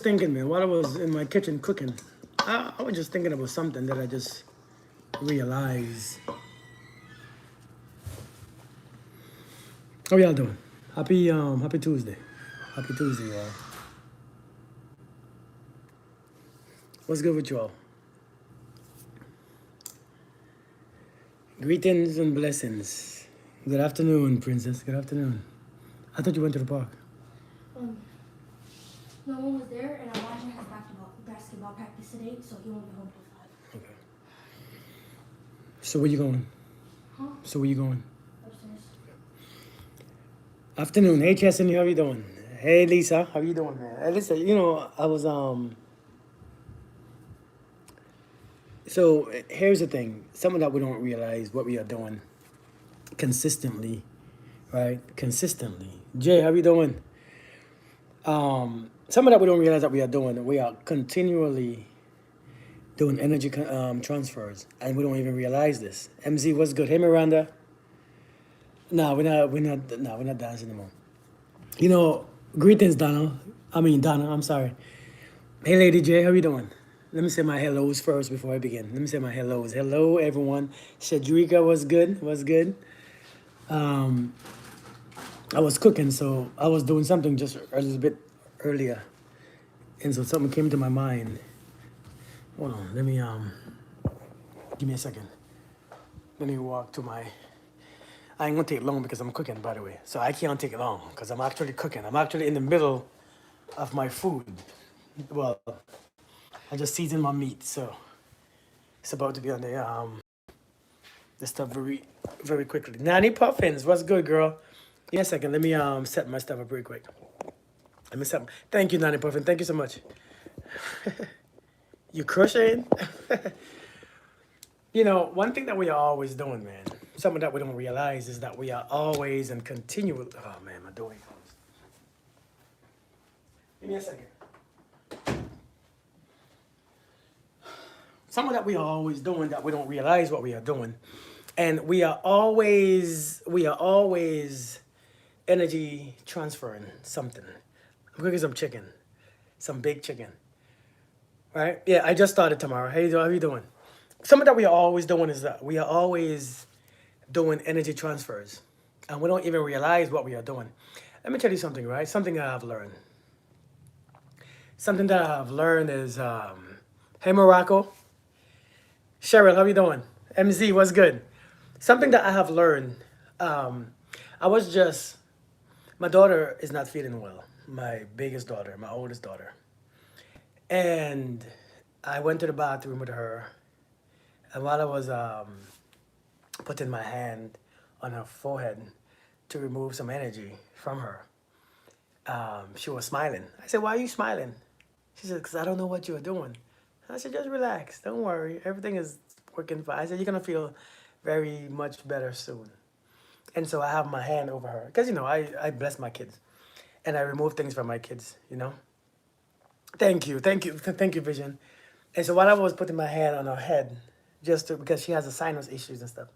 just thinking, man, while I was in my kitchen cooking, I was just thinking about something that I just realized. How y'all doing? Happy Tuesday. Happy Tuesday, y'all. What's good with y'all? Greetings and blessings. Good afternoon, princess. Good afternoon. I thought you went to the park. Um, no one was there, and Elijah has basketball practice today, so he won't be home till 5. Okay. So where you going? Huh? So where you going? Upstairs. Afternoon. Hey, Chesney, how you doing? Hey, Lisa, how you doing, man? Hey, listen, I was So here's the thing. Some of that we don't realize what we are doing consistently, right? Consistently. Jay, how you doing? Some of that we don't realize that we are doing. We are continually doing energy transfers, and we don't even realize this. MZ, what's good? Hey, Miranda. No, we're not dancing anymore. Greetings, Donna. Donna. I'm sorry. Hey, Lady J, how you doing? Let me say my hellos first before I begin. Let me say my hellos. Hello, everyone. Shadrika was good. Was good. Um, I was cooking, so I was doing something just a little bit earlier, and so something came to my mind. Hold on. Let me give me a second. Let me walk to my. I ain't gonna take long because I'm cooking, by the way. So I can't take it long because I'm actually cooking. I'm actually in the middle of my food. Well, I just seasoned my meat, so it's about to be on the stuff very, very quickly. Nanny Puffins, what's good, girl? Give me a second. Let me set my stuff up real quick. Let me set. Thank you, Nanny Puffin. Thank you so much. You crocheting? One thing that we are always doing, man. Something that we don't realize is that we are always and continually. Oh man, my door ain't closed. Give me a second. Something that we are always doing that we don't realize what we are doing, and we are always energy transferring something. I'm cooking some chicken, some baked chicken. Right? Yeah, I just started tomorrow. Hey, how you doing? Something that we are always doing is that we are always doing energy transfers, and we don't even realize what we are doing. Let me tell you something, right? Something that I've learned. Something that I've learned is, hey Morocco, Cheryl, how you doing? MZ, what's good? Something that I have learned. I was just, my daughter is not feeling well. My biggest daughter, my oldest daughter, and I went to the bathroom with her, and while I was putting my hand on her forehead to remove some energy from her, she was smiling. I said, "Why are you smiling?" She said, "Because I don't know what you're doing." I said, "Just relax. Don't worry. Everything is working fine." I said, "You're going to feel very much better soon." And so I have my hand over her. Because, I bless my kids. And I remove things from my kids. Thank you. Thank you. Thank you, Vision. And so while I was putting my hand on her head, because she has the sinus issues and stuff,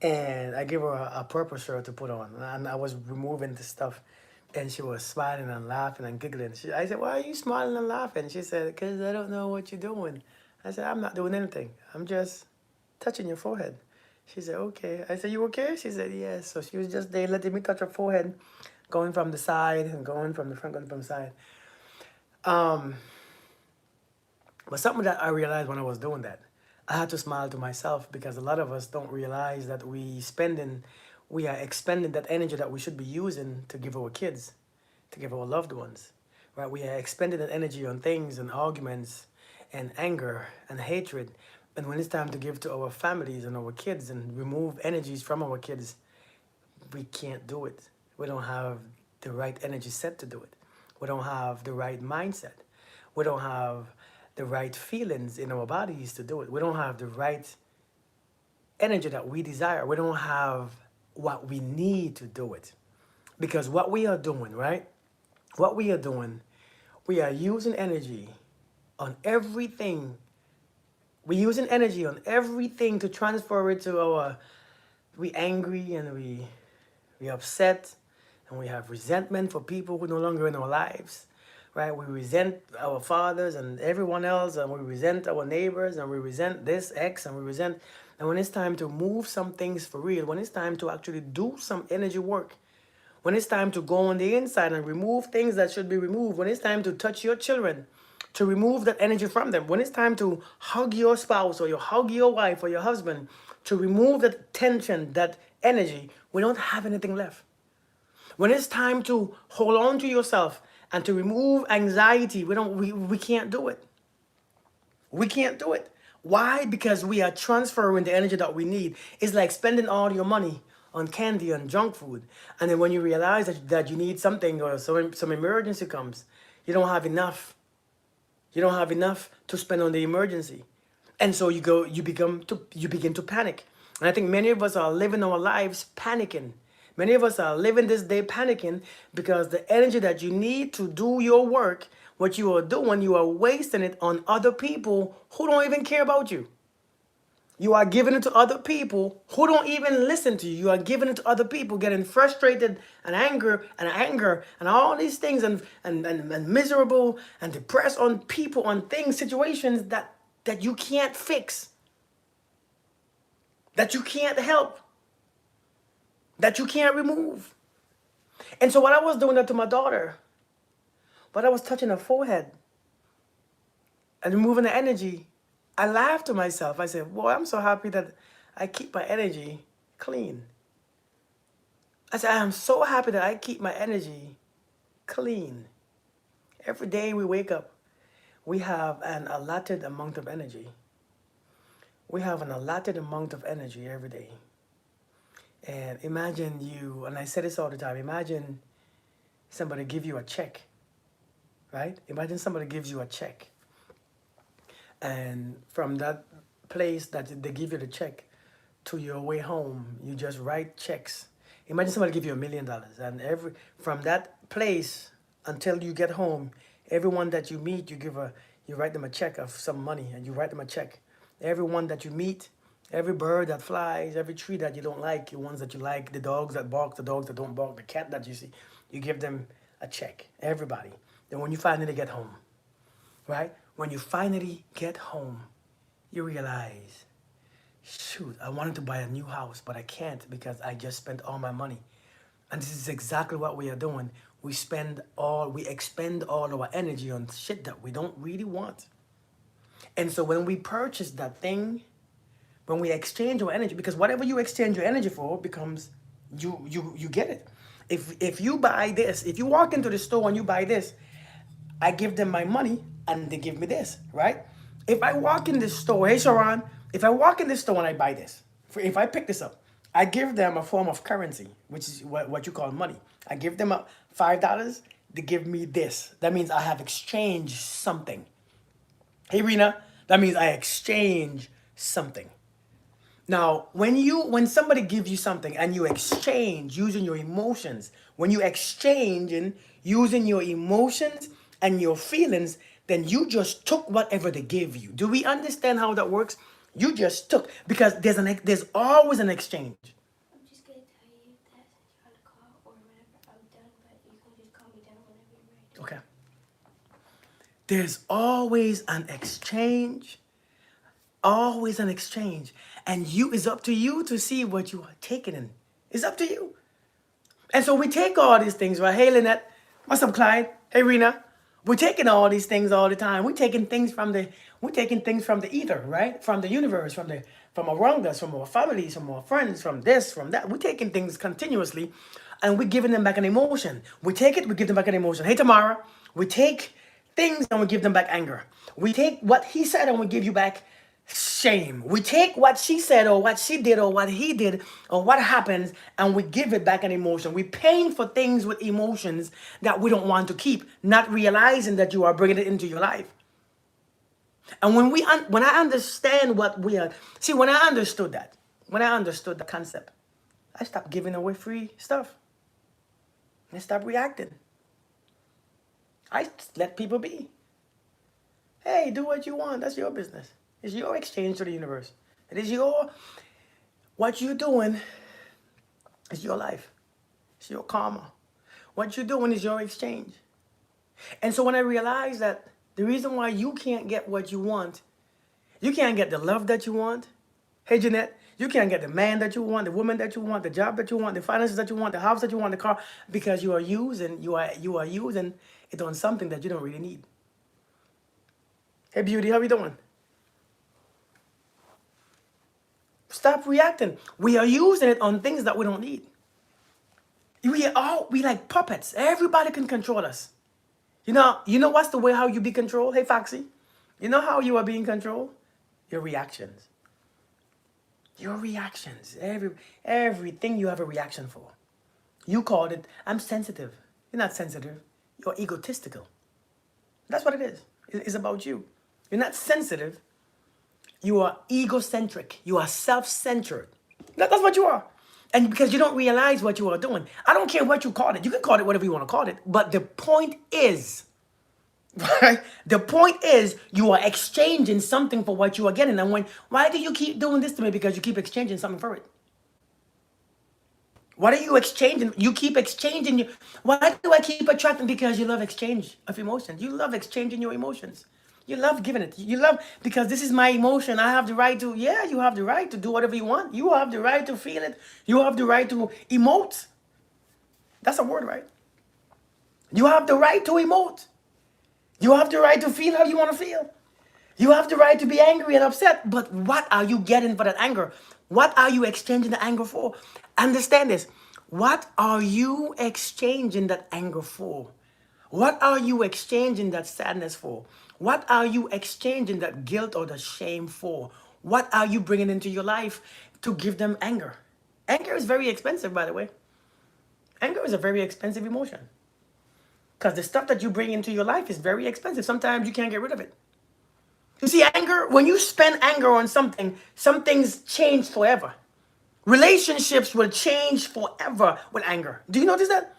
and I gave her a purple shirt to put on, and I was removing the stuff, and she was smiling and laughing and giggling. I said, "Why are you smiling and laughing?" She said, "Because I don't know what you're doing." I said, "I'm not doing anything. I'm just touching your forehead." She said, "Okay." I said, "You okay?" She said, "Yes." So she was just there letting me touch her forehead, going from the side and going from the front, going from the side. Um, but something that I realized when I was doing that, I had to smile to myself because a lot of us don't realize that we are expending that energy that we should be using to give our kids, to give our loved ones, right? We are expending that energy on things and arguments and anger and hatred. And when it's time to give to our families and our kids and remove energies from our kids, we can't do it. We don't have the right energy set to do it. We don't have the right mindset. We don't have the right feelings in our bodies to do it. We don't have the right energy that we desire. We don't have what we need to do it. Because what we are doing, right? What we are doing, we are using energy on everything. We're using energy on everything to transfer it to we angry and we upset and we have resentment for people who no longer in our lives, right? We resent our fathers and everyone else, and we resent our neighbors, and we resent this ex, and we resent. And when it's time to move some things for real, when it's time to actually do some energy work, when it's time to go on the inside and remove things that should be removed, when it's time to touch your children, to remove that energy from them, when it's time to hug your spouse or you hug your wife or your husband, to remove that tension, that energy, we don't have anything left. When it's time to hold on to yourself and to remove anxiety, we can't do it. We can't do it. Why? Because we are transferring the energy that we need. It's like spending all your money on candy and junk food. And then when you realize that you need something or some emergency comes, you don't have enough. You don't have enough to spend on the emergency. And so you begin to panic. And I think many of us are living our lives panicking. Many of us are living this day panicking because the energy that you need to do your work, what you are doing, you are wasting it on other people who don't even care about you. You are giving it to other people who don't even listen to you. You are giving it to other people, getting frustrated and anger and all these things and miserable and depressed on people, on things, situations that you can't fix, that you can't help, that you can't remove. And so what I was doing that to my daughter, but I was touching her forehead and removing the energy, I laughed to myself. I said, boy, I'm so happy that I keep my energy clean. I said, I'm so happy that I keep my energy clean. Every day we wake up, we have an allotted amount of energy. We have an allotted amount of energy every day. And imagine you, and I say this all the time, imagine somebody give you a check, right? Imagine somebody gives you a check. And from that place that they give you the check to your way home, you just write checks. Imagine somebody give you $1 million, and from that place until you get home, everyone that you meet, you write them a check of some money, and you write them a check. Everyone that you meet, every bird that flies, every tree that you don't like, the ones that you like, the dogs that bark, the dogs that don't bark, the cat that you see, you give them a check. Everybody. Then when you finally get home, right? When you finally get home, you realize, shoot, I wanted to buy a new house, but I can't because I just spent all my money. And this is exactly what we are doing. We expend all our energy on shit that we don't really want. And so when we purchase that thing, when we exchange our energy, because whatever you exchange your energy for becomes, you get it. If you buy this, if you walk into the store and you buy this, I give them my money and they give me this, right? If I walk in this store, hey Sharon, if I walk in this store and I buy this, if I pick this up, I give them a form of currency, which is what you call money. I give them $5, they give me this. That means I have exchanged something. Hey Rena, that means I exchange something. Now, when somebody gives you something and you exchange using your emotions, when you exchange and using your emotions and your feelings, then you just took whatever they gave you. Do we understand how that works? You just took, because there's always an exchange. I'm just gonna tell you that you're on the call or whenever I'm done, but you can just calm me down whenever you're ready. Okay. There's always an exchange. Always an exchange. And it's up to you to see what you are taking in. It's up to you. And so we take all these things, right? Hey, Lynette. What's up, Clyde? Hey, Rena. We're taking all these things all the time. We're taking things from the ether, right? From the universe, from around us, from our families, from our friends, from this, from that. We're taking things continuously and we're giving them back an emotion. We take it, we give them back an emotion. Hey, Tamara. We take things and we give them back anger. We take what he said and we give you back shame. We take what she said or what she did or what he did or what happens and we give it back an emotion. We paying for things with emotions that we don't want to keep, not realizing that you are bringing it into your life. And when I understand what we are, see, when I understood the concept, I stopped giving away free stuff. I stopped reacting. I let people be. Hey, do what you want. That's your business. It's your exchange to the universe. It is what you're doing is your life. It's your karma. What you're doing is your exchange. And so when I realized that the reason why you can't get what you want, you can't get the love that you want. Hey, Jeanette, you can't get the man that you want, the woman that you want, the job that you want, the finances that you want, the house that you want, the car, because you are using it on something that you don't really need. Hey, beauty, how you doing? Stop reacting. We are using it on things that we don't need. We like puppets. Everybody can control us. You know what's the way how you be controlled? Hey, Foxy, you know how you are being controlled? Your reactions. Your reactions. Everything you have a reaction for. You called it, I'm sensitive. You're not sensitive. You're egotistical. That's what it is. It's about you. You're not sensitive. You are egocentric. You are self-centered. That's what you are. And because you don't realize what you are doing. I don't care what you call it. You can call it whatever you want to call it. But the point is, right? The point is you are exchanging something for what you are getting. And why do you keep doing this to me? Because you keep exchanging something for it. What are you exchanging? You keep exchanging. Why do I keep attracting? Because you love exchange of emotions. You love exchanging your emotions. You love giving it. You love, because this is my emotion. I have the right to, yeah, you have the right to do whatever you want. You have the right to feel it. You have the right to emote. That's a word, right? You have the right to emote. You have the right to feel how you want to feel. You have the right to be angry and upset. But what are you getting for that anger? What are you exchanging the anger for? Understand this. What are you exchanging that anger for? What are you exchanging that sadness for? What are you exchanging that guilt or the shame for? What are you bringing into your life to give them anger? Anger is very expensive, by the way. Anger is a very expensive emotion. Because the stuff that you bring into your life is very expensive. Sometimes you can't get rid of it. You see, anger, when you spend anger on something, some things change forever. Relationships will change forever with anger. Do you notice that?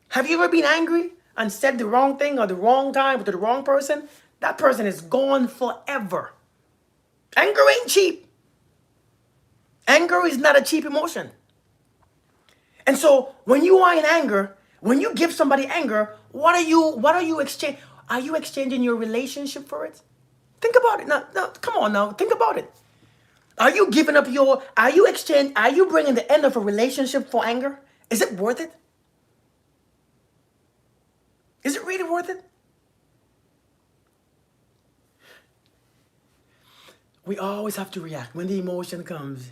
Have you ever been angry and said the wrong thing or the wrong time to the wrong person? That person is gone forever. Anger ain't cheap. Anger is not a cheap emotion. And so when you are in anger, when you give somebody anger, what are you exchanging? Are you exchanging your relationship for it? Think about it. Now, come on now. Think about it. Are you giving up are you bringing the end of a relationship for anger? Is it worth it? Is it really worth it? We always have to react when the emotion comes.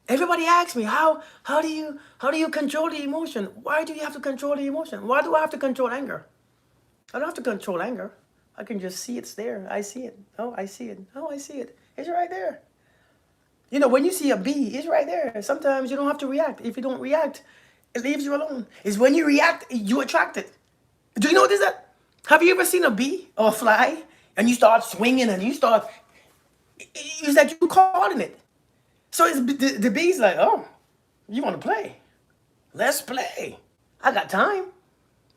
Everybody asks me, how do you control the emotion? Why do you have to control the emotion? Why do I have to control anger? I don't have to control anger. I can just see it's there. I see it. Oh, I see it. Oh, I see it. It's right there. You know, when you see a bee, it's right there. Sometimes you don't have to react. If you don't react, it leaves you alone. It's when you react, you attract it. Do you notice that? Have you ever seen a bee or a fly and you start swinging and it's like you calling it. So the bee's like, oh, you want to play? Let's play. I got time.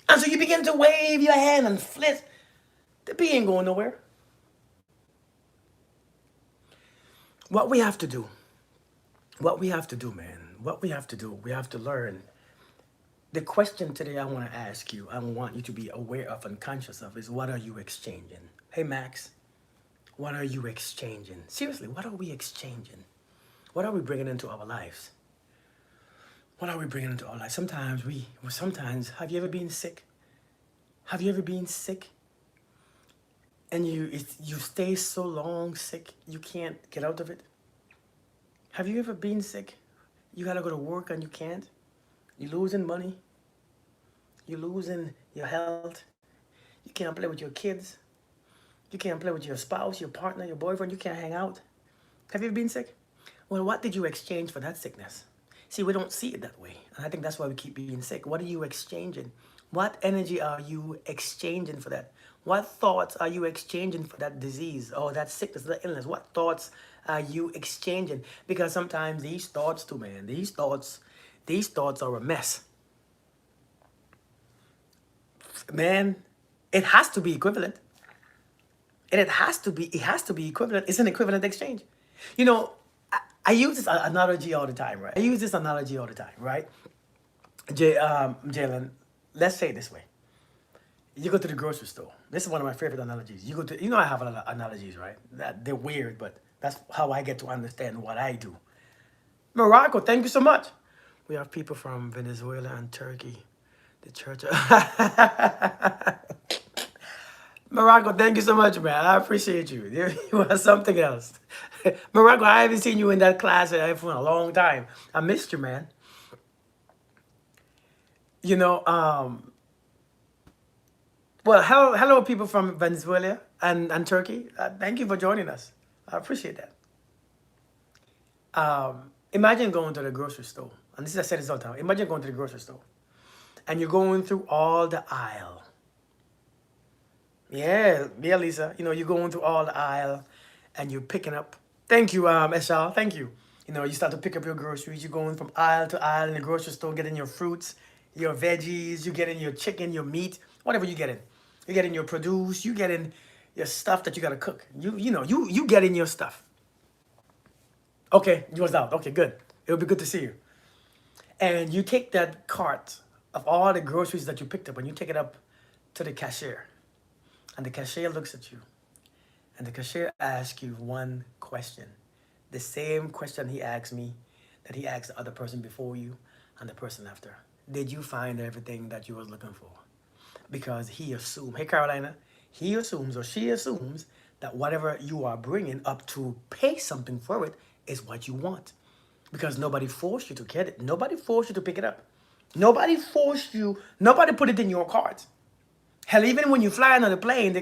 And so you begin to wave your hand and flit. The bee ain't going nowhere. What we have to do, man, we have to learn. The question today I want to ask you, I want you to be aware of and conscious of is, what are you exchanging? Hey, Max, what are you exchanging? Seriously, what are we exchanging? What are we bringing into our lives? What are we bringing into our lives? Sometimes, have you ever been sick? Have you ever been sick? And you stay so long sick, you can't get out of it? Have you ever been sick? You gotta go to work and you can't? You're losing money. You're losing your health. You can't play with your kids. You can't play with your spouse, your partner, your boyfriend. You can't hang out. Have you ever been sick? Well, what did you exchange for that sickness? See, we don't see it that way. And I think that's why we keep being sick. What are you exchanging? What energy are you exchanging for that? What thoughts are you exchanging for that disease or that sickness, that illness? What thoughts are you exchanging? Because sometimes these thoughts too, man, these thoughts are a mess. Man, it has to be equivalent. And it has to be equivalent. It's an equivalent exchange. You know, I use this analogy all the time, right? Jalen, let's say it this way. You go to the grocery store This is one of my favorite analogies. You go to, I have a lot of analogies, right? That they're weird, but that's how I get to understand what I do. Morocco, thank you so much. We have people from Venezuela and Turkey. The church. Morocco, thank you so much, man. I appreciate you. You are something else. Morocco, I haven't seen you in that class for a long time. I missed you, man. You know, well, hello, people from Venezuela and Turkey. Thank you for joining us. I appreciate that. Imagine going to the grocery store, and this is I said this all the time. Imagine going to the grocery store, and you're going through all the aisle. Yeah, Lisa. You know, you're going through all the aisle, and you're picking up. Thank you, Eshal. Thank you. You know, you start to pick up your groceries. You're going from aisle to aisle in the grocery store, getting your fruits, your veggies. You getting your chicken, your meat, whatever you getting. You're getting your produce. You getting your stuff that you gotta cook. You getting your stuff. Okay, you was out. Okay, good. It'll be good to see you. And you take that cart of all the groceries that you picked up and you take it up to the cashier. And the cashier looks at you. And the cashier asks you one question. The same question he asked me, that he asked the other person before you and the person after. Did you find everything that you was looking for? Because he assumed, hey Carolina, he assumes or she assumes that whatever you are bringing up to pay something for it is what you want. Because nobody forced you to get it. Nobody forced you to pick it up. Nobody forced you. Nobody put it in your cart. Hell, even when you fly on the plane,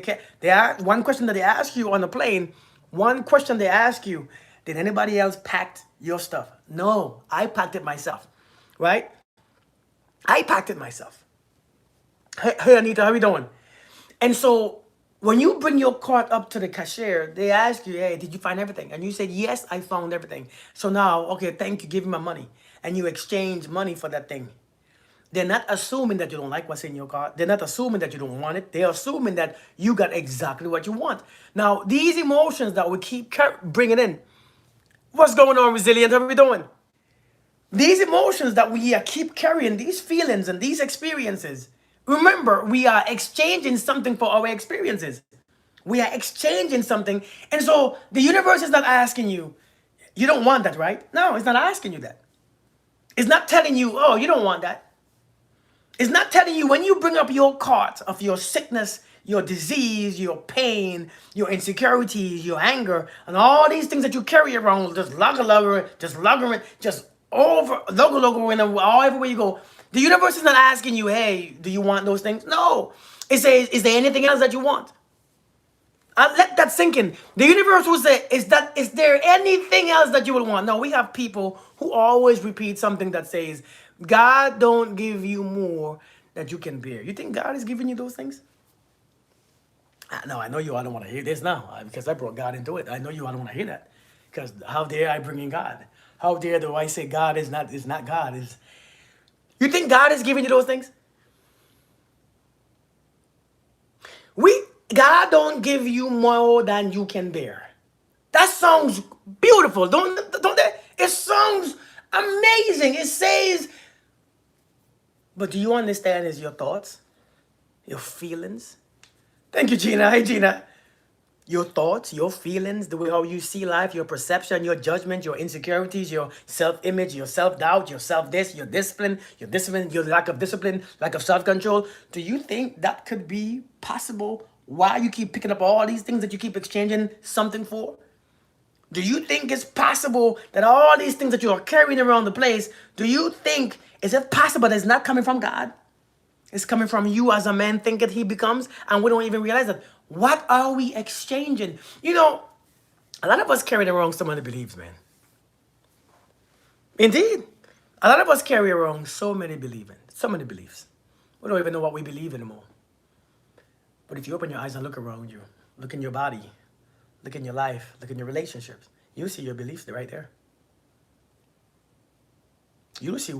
one question that they ask you on the plane, one question they ask you, did anybody else pack your stuff? No, I packed it myself, right? I packed it myself. Hey, Anita, how you doing? And so when you bring your cart up to the cashier, they ask you, hey, did you find everything? And you said, yes, I found everything. So now, okay, thank you, give me my money. And you exchange money for that thing. They're not assuming that you don't like what's in your cart. They're not assuming that you don't want it. They're assuming that you got exactly what you want. Now, these emotions that we keep bringing in, what's going on, Resilient? How are we doing? These emotions that we keep carrying, these feelings and these experiences, remember, we are exchanging something for our experiences. We are exchanging something. And so the universe is not asking you, you don't want that, right? No, it's not asking you that. It's not telling you, oh, you don't want that. It's not telling you when you bring up your cart of your sickness, your disease, your pain, your insecurities, your anger, and all these things that you carry around, just lugging, just over, logo, all everywhere you go. The universe is not asking you, hey, do you want those things? No. It says, is there anything else that you want? Let that sink in. The universe will say, is there anything else that you would want? No, we have people who always repeat something that says, God don't give you more that you can bear. You think God is giving you those things? No, I know you all don't want to hear this now because I brought God into it. I know you all don't want to hear that because how dare I bring in God? How dare do I say God is not God? You think God is giving you those things? God don't give you more than you can bear. That sounds beautiful, don't they? It sounds amazing. It says, but do you understand is your thoughts, your feelings? Thank you, Gina. Hey, Gina. Your thoughts, your feelings, the way how you see life, your perception, your judgment, your insecurities, your self-image, your self-doubt, your self-this, your discipline, your lack of discipline, lack of self-control. Do you think that could be possible? Why you keep picking up all these things that you keep exchanging something for? Do you think it's possible that all these things that you are carrying around the place, do you think, is it possible that it's not coming from God? It's coming from you as a man thinketh he becomes, and we don't even realize that. What are we exchanging? You know, a lot of us carry around so many beliefs, man. Indeed. A lot of us carry around so many beliefs. We don't even know what we believe anymore. But if you open your eyes and look around you, look in your body, look in your life, look in your relationships, you see your beliefs right there. You'll see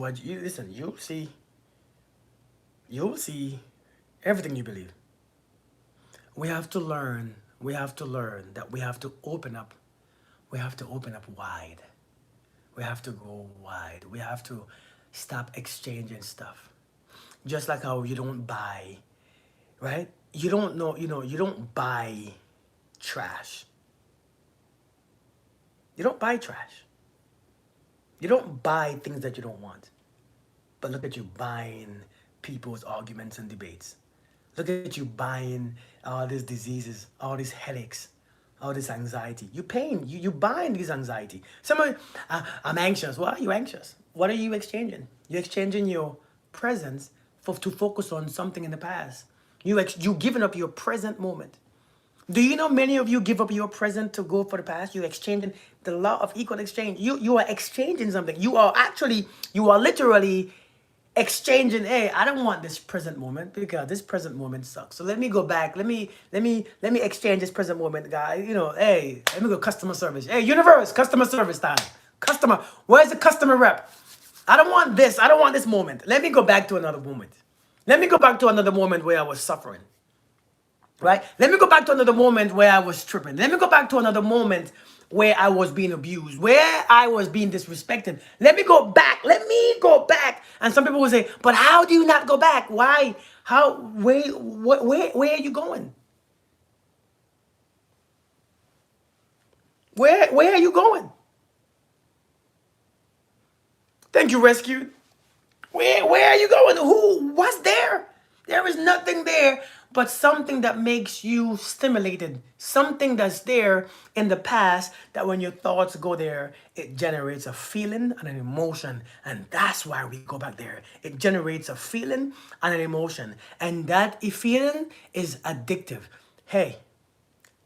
you'll see everything you believe. We have to learn that we have to open up. We have to open up wide. We have to go wide. We have to stop exchanging stuff. Just like how you don't buy, right? you don't know, you don't buy trash. You don't buy trash. You don't buy things that you don't want. But look at you buying people's arguments and debates. Look at you buying all these diseases, all these headaches, all this anxiety. You paying, you buying these anxiety. Somebody, I'm anxious. Why are you anxious? What are you exchanging? You're exchanging your presence to focus on something in the past. You giving up your present moment. Do you know many of you give up your present to go for the past? You're exchanging the law of equal exchange. You are exchanging something. You are literally exchanging. Hey, I don't want this present moment because this present moment sucks. So let me go back. Let me exchange this present moment, guy. Hey, let me go customer service. Hey, universe, customer service time. Customer, where's the customer rep? I don't want this. I don't want this moment. Let me go back to another moment. Let me go back to another moment where I was suffering. Right? Let me go back to another moment where I was tripping. Let me go back to another moment where I was being abused, where I was being disrespected. Let me go back. Let me go back. And some people will say, but how do you not go back? Why? How? Where are you going? Where are you going? Thank you, Rescued. Where are you going? What's there? There is nothing there but something that makes you stimulated. Something that's there in the past that when your thoughts go there, it generates a feeling and an emotion. And that's why we go back there. It generates a feeling and an emotion. And that feeling is addictive. Hey,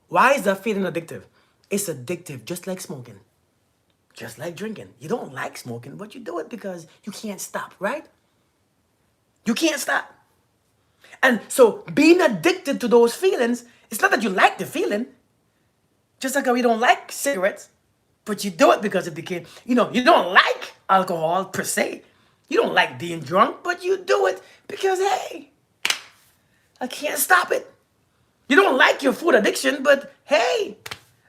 why is that feeling addictive? It's addictive just like smoking. Just like drinking. You don't like smoking, but you do it because you can't stop, right? You can't stop. And so being addicted to those feelings, it's not that you like the feeling. Just like how you don't like cigarettes, but you do it because it became, you don't like alcohol per se. You don't like being drunk, but you do it because, hey, I can't stop it. You don't like your food addiction, but hey,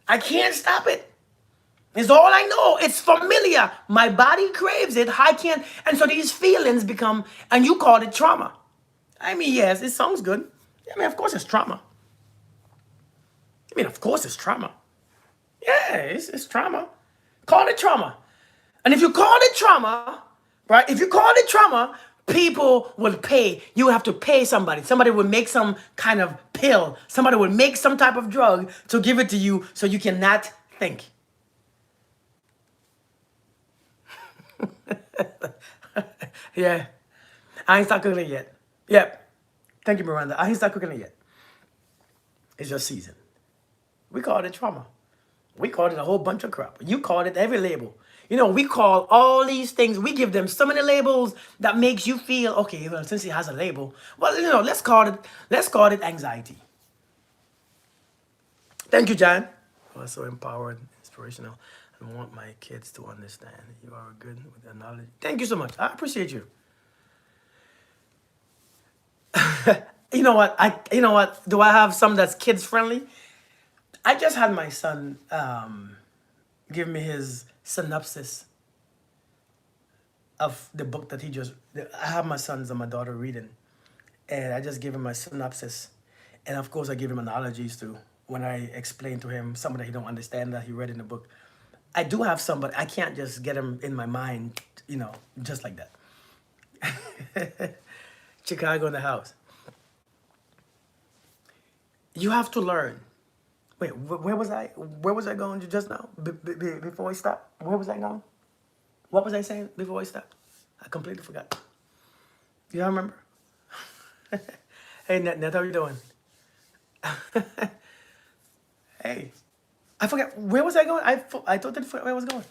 I can't stop it. It's all I know. It's familiar. My body craves it. I can't. And so these feelings become, and you call it trauma. I mean, yes, it sounds good. I mean, of course it's trauma. Of course it's trauma. Yeah, it's trauma. Call it trauma. And if you call it trauma, right? If you call it trauma, people will pay. You have to pay somebody. Somebody will make some kind of pill. Somebody will make some type of drug to give it to you so you cannot think. Yeah. I ain't start cooking it yet. Yep. Thank you, Miranda. I ain't start cooking it yet. It's just season. We called it trauma. We called it a whole bunch of crap. You called it every label. We call all these things, we give them so many labels that makes you feel, okay, well, since it has a label, well, let's call it anxiety. Thank you, John. You are so empowered, inspirational. I want my kids to understand you are good with the knowledge. Thank you so much. I appreciate you. You know what? Do I have some that's kids friendly? I just had my son give me his synopsis of the book that I have my sons and my daughter reading. And I just gave him my synopsis. And of course I give him analogies too when I explain to him something that he don't understand that he read in the book. I do have some, but I can't just get them in my mind, just like that. Chicago in the house. You have to learn. Wait, where was I? Where was I going just now? Before we stopped? Where was I going? What was I saying before we stopped? I completely forgot. You all remember? Hey, Net, how you doing? Hey, I forgot. Where was I going? I totally forgot where I was going.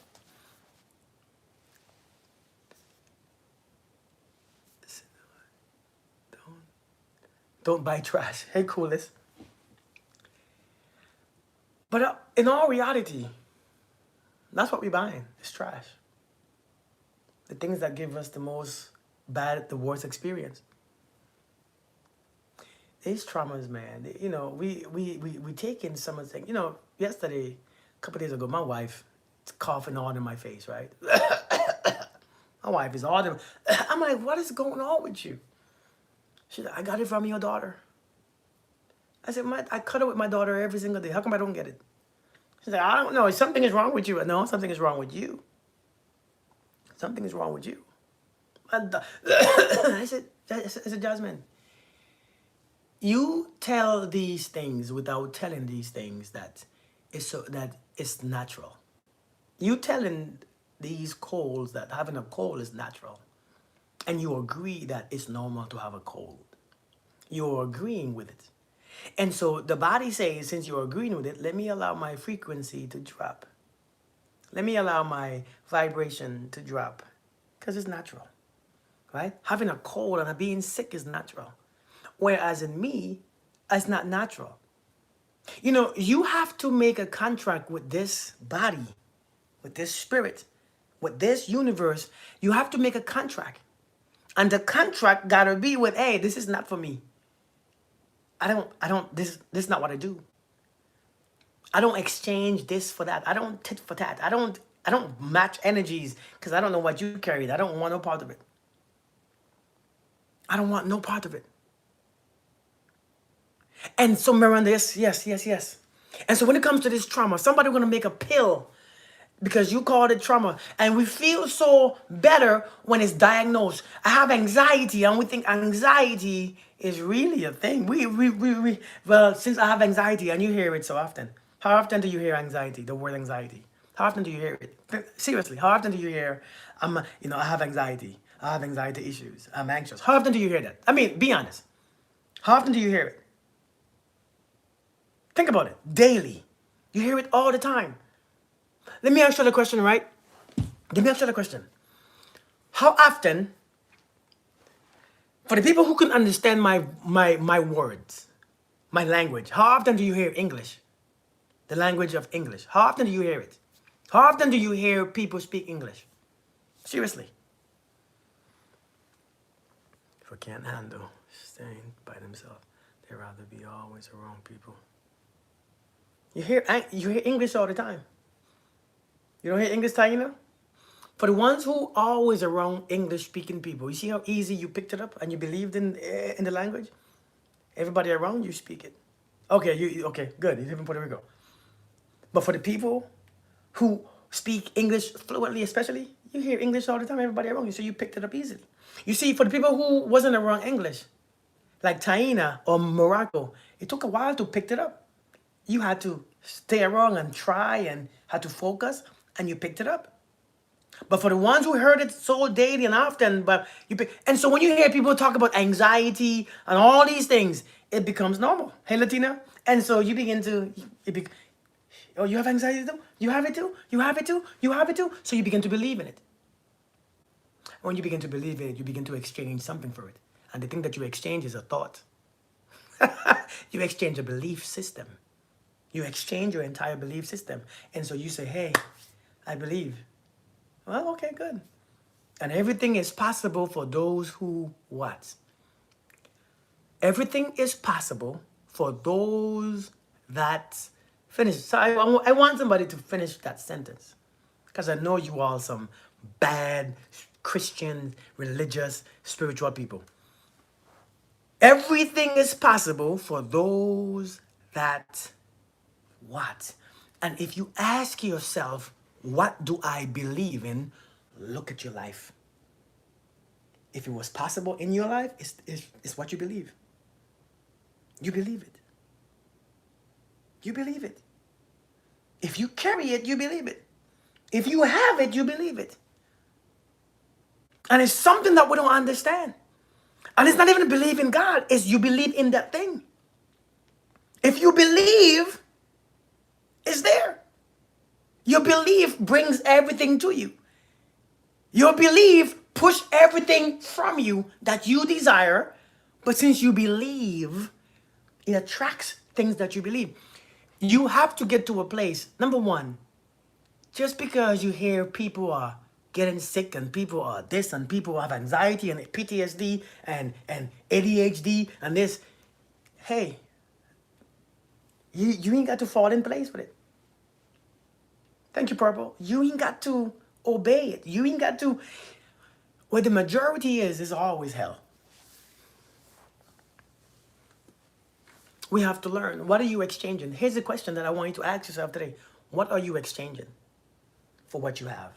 Don't buy trash. Hey, coolest. But in all reality, that's what we're buying. It's trash. The things that give us the the worst experience. These traumas, man. We take in some of the things. Yesterday, a couple days ago, my wife coughing all in my face, right? My wife is all in. I'm like, what is going on with you? She's like, I got it from your daughter. I said, I cuddle with my daughter every single day. How come I don't get it? She's like, I don't know. Something is wrong with you. No, something is wrong with you. Something is wrong with you. And I said, Jasmine, you tell these things without telling these things that it's natural. You telling these colds that having a cold is natural, and you agree that it's normal to have a cold. You're agreeing with it. And so the body says, since you're agreeing with it, let me allow my frequency to drop. Let me allow my vibration to drop, because it's natural, right? Having a cold and being sick is natural. Whereas in me, it's not natural. You know, you have to make a contract with this body, with this spirit, with this universe. You have to make a contract. And the contract gotta be with, hey, this is not for me. This is not what I do. I don't exchange this for that. I don't tit for tat. I don't match energies because I don't know what you carried. I don't want no part of it. I don't want no part of it. And so Miranda, yes. And so when it comes to this trauma, somebody's gonna make a pill because you called it trauma. And we feel so better when it's diagnosed. I have anxiety, and we think anxiety is really a thing. Well, since I have anxiety, and you hear it so often. How often do you hear anxiety, the word anxiety? How often do you hear it? Seriously, how often do you hear, I have anxiety. I have anxiety issues. I'm anxious. How often do you hear that? I mean, be honest. How often do you hear it? Think about it. Daily. You hear it all the time. Let me ask you the question, right? Let me ask you the question. How often, for the people who can understand my words, my language, how often do you hear English? The language of English. How often do you hear it? How often do you hear people speak English? Seriously. If I can't handle staying by themselves, they'd rather be always around people. You hear English all the time. You don't hear English, Taina? For the ones who always around English-speaking people, you see how easy you picked it up and you believed in the language? Everybody around you speak it. Okay, okay, good. You live in Puerto Rico. But for the people who speak English fluently, especially, you hear English all the time, everybody around you, so you picked it up easily. You see, for the people who wasn't around English, like Taina or Morocco, it took a while to pick it up. You had to stay around and try and had to focus, and you picked it up. But for the ones who heard it so daily and often, and so when you hear people talk about anxiety and all these things, it becomes normal. Hey, Latina? And so you begin to, oh, you have anxiety too? You have it too? You have it too? You have it too? So you begin to believe in it. When you begin to believe in it, you begin to exchange something for it. And the thing that you exchange is a thought. You exchange a belief system. You exchange your entire belief system. And so you say, hey, I believe. Well, okay, good. And everything is possible for those who what? Everything is possible for those that finish. So I want somebody to finish that sentence. Because I know you all some bad Christian, religious, spiritual people. Everything is possible for those that what? And if you ask yourself, what do I believe in? Look at your life. If it was possible in your life, it's what you believe. You believe it. You believe it. If you carry it, you believe it. If you have it, you believe it. And it's something that we don't understand. And it's not even believe in God, it's you believe in that thing. If you believe, it's there. Your belief brings everything to you. Your belief push everything from you that you desire, but since you believe, it attracts things that you believe. You have to get to a place, number one, just because you hear people are getting sick and people are this and people have anxiety and PTSD and ADHD and this, hey, you ain't got to fall in place with it. Thank you, Purple. You ain't got to obey it. You ain't got to, where the majority is always hell. We have to learn. What are you exchanging? Here's a question that I want you to ask yourself today. What are you exchanging for what you have?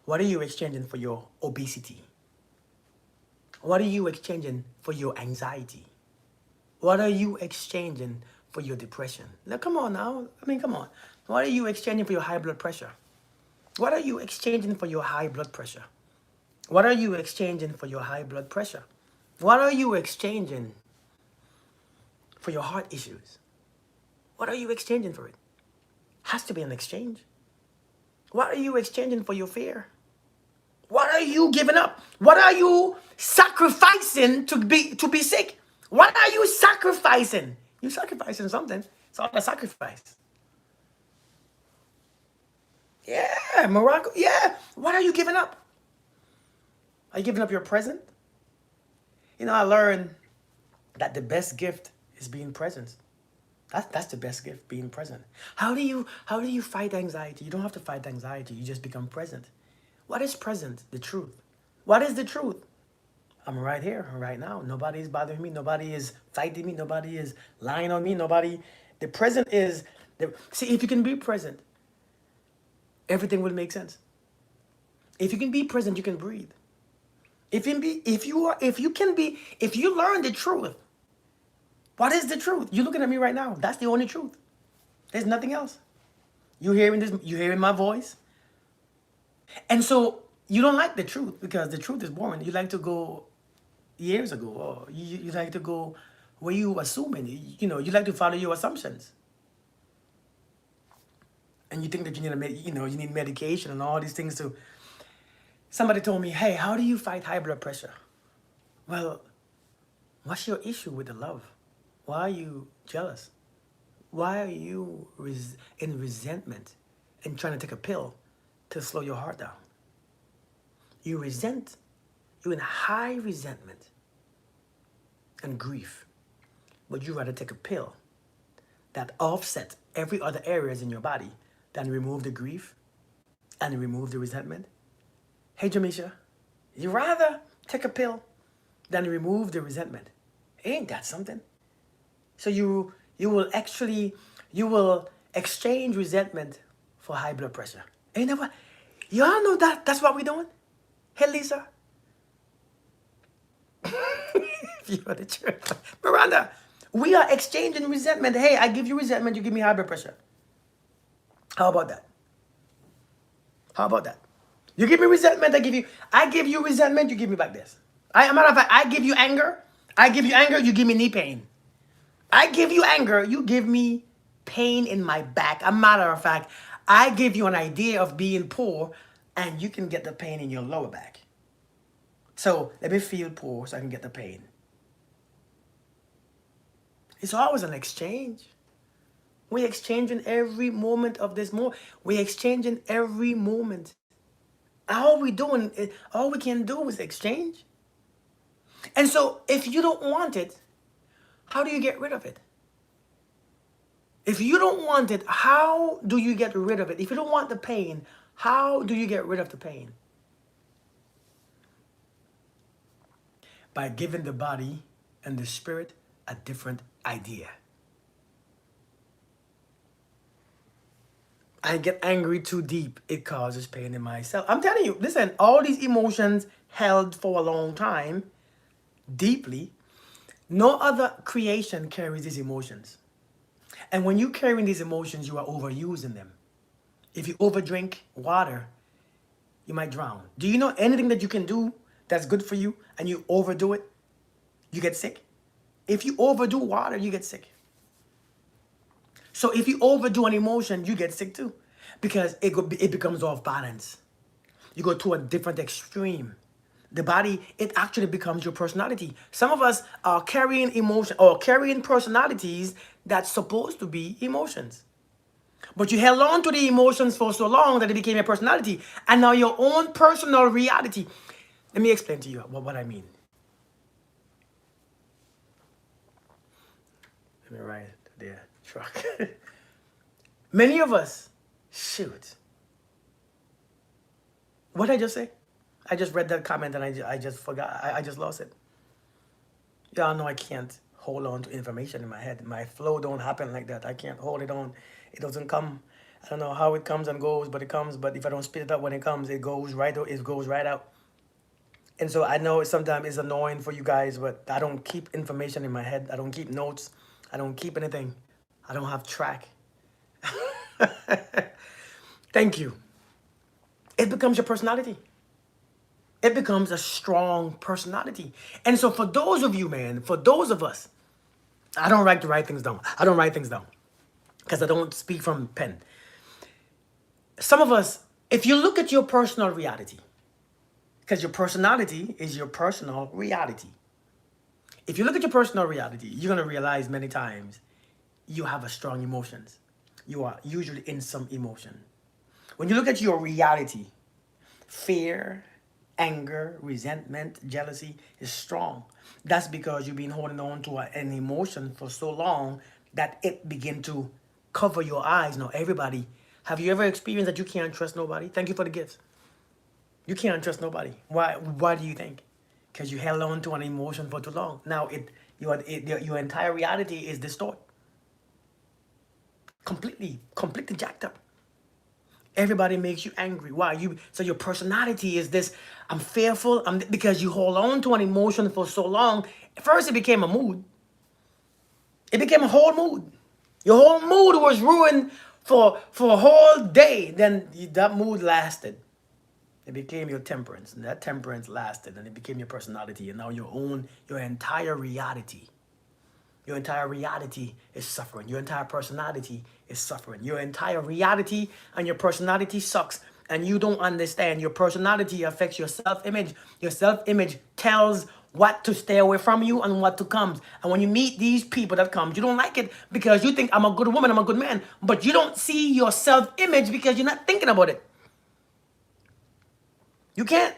What are you exchanging for your obesity? What are you exchanging for your anxiety? What are you exchanging for your depression? Now, come on now. I mean, come on. What are you exchanging for your high blood pressure? What are you exchanging for your high blood pressure? What are you exchanging for your high blood pressure? What are you exchanging for your heart issues? What are you exchanging for it? Has to be an exchange. What are you exchanging for your fear? What are you giving up? What are you sacrificing to be sick? What are you sacrificing? You're sacrificing something. It's all a sacrifice. Yeah, Morocco. Yeah. What are you giving up? Are you giving up your present? You know, I learned that the best gift is being present. That's the best gift, being present. How do you fight anxiety? You don't have to fight anxiety. You just become present. What is present? The truth. What is the truth? I'm right here, right now. Nobody is bothering me. Nobody is fighting me. Nobody is lying on me. Nobody. The present is see, if you can be present, everything will make sense. If you can be present, you can breathe. If you learn the truth, what is the truth? You're looking at me right now. That's the only truth. There's nothing else. You hearing my voice. And so you don't like the truth because the truth is boring. You like to go years ago, or you like to go where you assuming. You like to follow your assumptions. And you think that you need medication and all these things to. Somebody told me, hey, how do you fight high blood pressure? Well, what's your issue with the love? Why are you jealous? Why are you in resentment and trying to take a pill to slow your heart down? You're in high resentment and grief, but you rather take a pill that offsets every other areas in your body than remove the grief and remove the resentment. Hey, Jamisha, you rather take a pill than remove the resentment. Ain't that something? So you will exchange resentment for high blood pressure. Ain't that what? Y'all know that's what we doing? Hey, Lisa. If you are the church. Miranda, we are exchanging resentment. Hey, I give you resentment, you give me high blood pressure. How about that? How about that? You give me resentment, I give you resentment, you give me back this. Matter of fact, I give you anger, you give me knee pain. I give you anger, you give me pain in my back. A matter of fact, I give you an idea of being poor, and you can get the pain in your lower back. So let me feel poor so I can get the pain. It's always an exchange. We're exchanging every moment of this moment. We're exchanging every moment. All we can do is exchange. And so if you don't want it, how do you get rid of it? If you don't want it, how do you get rid of it? If you don't want the pain, how do you get rid of the pain? By giving the body and the spirit a different idea. I get angry too deep, it causes pain in myself. I'm telling you, listen, all these emotions held for a long time, deeply, no other creation carries these emotions. And when you carry these emotions, you are overusing them. If you overdrink water, you might drown. Do you know anything that you can do that's good for you and you overdo it, you get sick? If you overdo water, you get sick. So if you overdo an emotion, you get sick too, because it becomes off balance. You go to a different extreme. The body, it actually becomes your personality. Some of us are carrying emotion or carrying personalities that's supposed to be emotions. But you held on to the emotions for so long that it became your personality. And now your own personal reality. Let me explain to you what I mean. Let me write the truck. Many of us, shoot. What did I just say? I just read that comment and I just forgot. I just lost it. Y'all know I can't hold on to information in my head. My flow don't happen like that. I can't hold it on. It doesn't come. I don't know how it comes and goes, but it comes. But if I don't spit it up when it comes, it goes right out. It goes right out. And so I know sometimes it's annoying for you guys, but I don't keep information in my head. I don't keep notes. I don't keep anything. I don't have track. Thank you. It becomes your personality. It becomes a strong personality. And so for those of you, man, for those of us, I don't like to write things down. I don't write things down because I don't speak from pen. Some of us, if you look at your personal reality, because your personality is your personal reality. If you look at your personal reality, you're going to realize many times you have a strong emotions. You are usually in some emotion. When you look at your reality, fear, anger, resentment, jealousy is strong. That's because you've been holding on to an emotion for so long that it begin to cover your eyes. Now, everybody, have you ever experienced that you can't trust nobody? Thank you for the gifts. You can't trust nobody. Why do you think? Because you held on to an emotion for too long. Now your entire reality is distorted. Completely jacked up. Everybody makes you angry. Why? So your personality is this, I'm fearful, because you hold on to an emotion for so long. First it became a mood. It became a whole mood. Your whole mood was ruined for a whole day. Then that mood lasted. It became your temperance, and that temperance lasted, and it became your personality, and now your entire reality. Your entire reality is suffering. Your entire personality is suffering. Your entire reality and your personality sucks, and you don't understand. Your personality affects your self-image. Your self-image tells what to stay away from you and what to come. And when you meet these people that come, you don't like it because you think, I'm a good woman, I'm a good man, but you don't see your self-image because you're not thinking about it. You can't.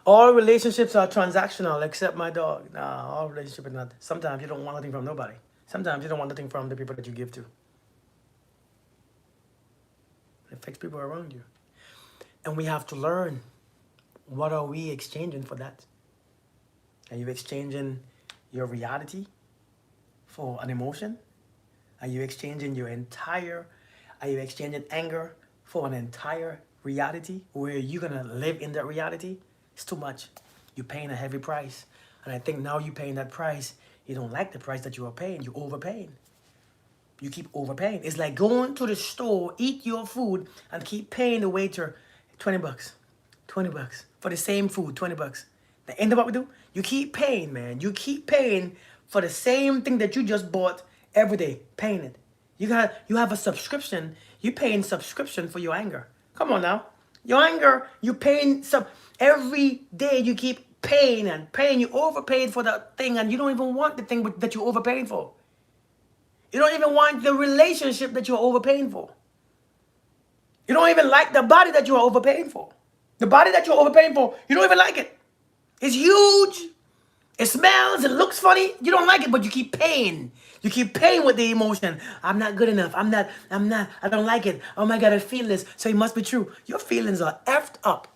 All relationships are transactional except my dog. Nah, all relationships are not. Sometimes you don't want nothing from nobody. Sometimes you don't want nothing from the people that you give to. It affects people around you. And we have to learn, what are we exchanging for that? Are you exchanging your reality for an emotion? Are you exchanging are you exchanging anger for an entire reality where you're going to live in that reality? It's too much. You're paying a heavy price. And I think now you're paying that price. You don't like the price that you are paying. You're overpaying. You keep overpaying. It's like going to the store, eat your food, and keep paying the waiter $20. $20 for the same food, $20. The end of what we do? You keep paying, man. You keep paying for the same thing that you just bought every day, paying it. You have a subscription. You're paying subscription for your anger. Come on now. Your anger, you're paying every day. You keep paying and paying. You overpaid for that thing, and you don't even want the thing that you're overpaying for. You don't even want the relationship that you're overpaying for. You don't even like the body that you are overpaying for. The body that you're overpaying for, you don't even like it. It's huge. It smells, it looks funny. You don't like it, but you keep paying. You keep paying with the emotion. I'm not good enough. I don't like it. Oh my God, I feel this. So it must be true. Your feelings are effed up.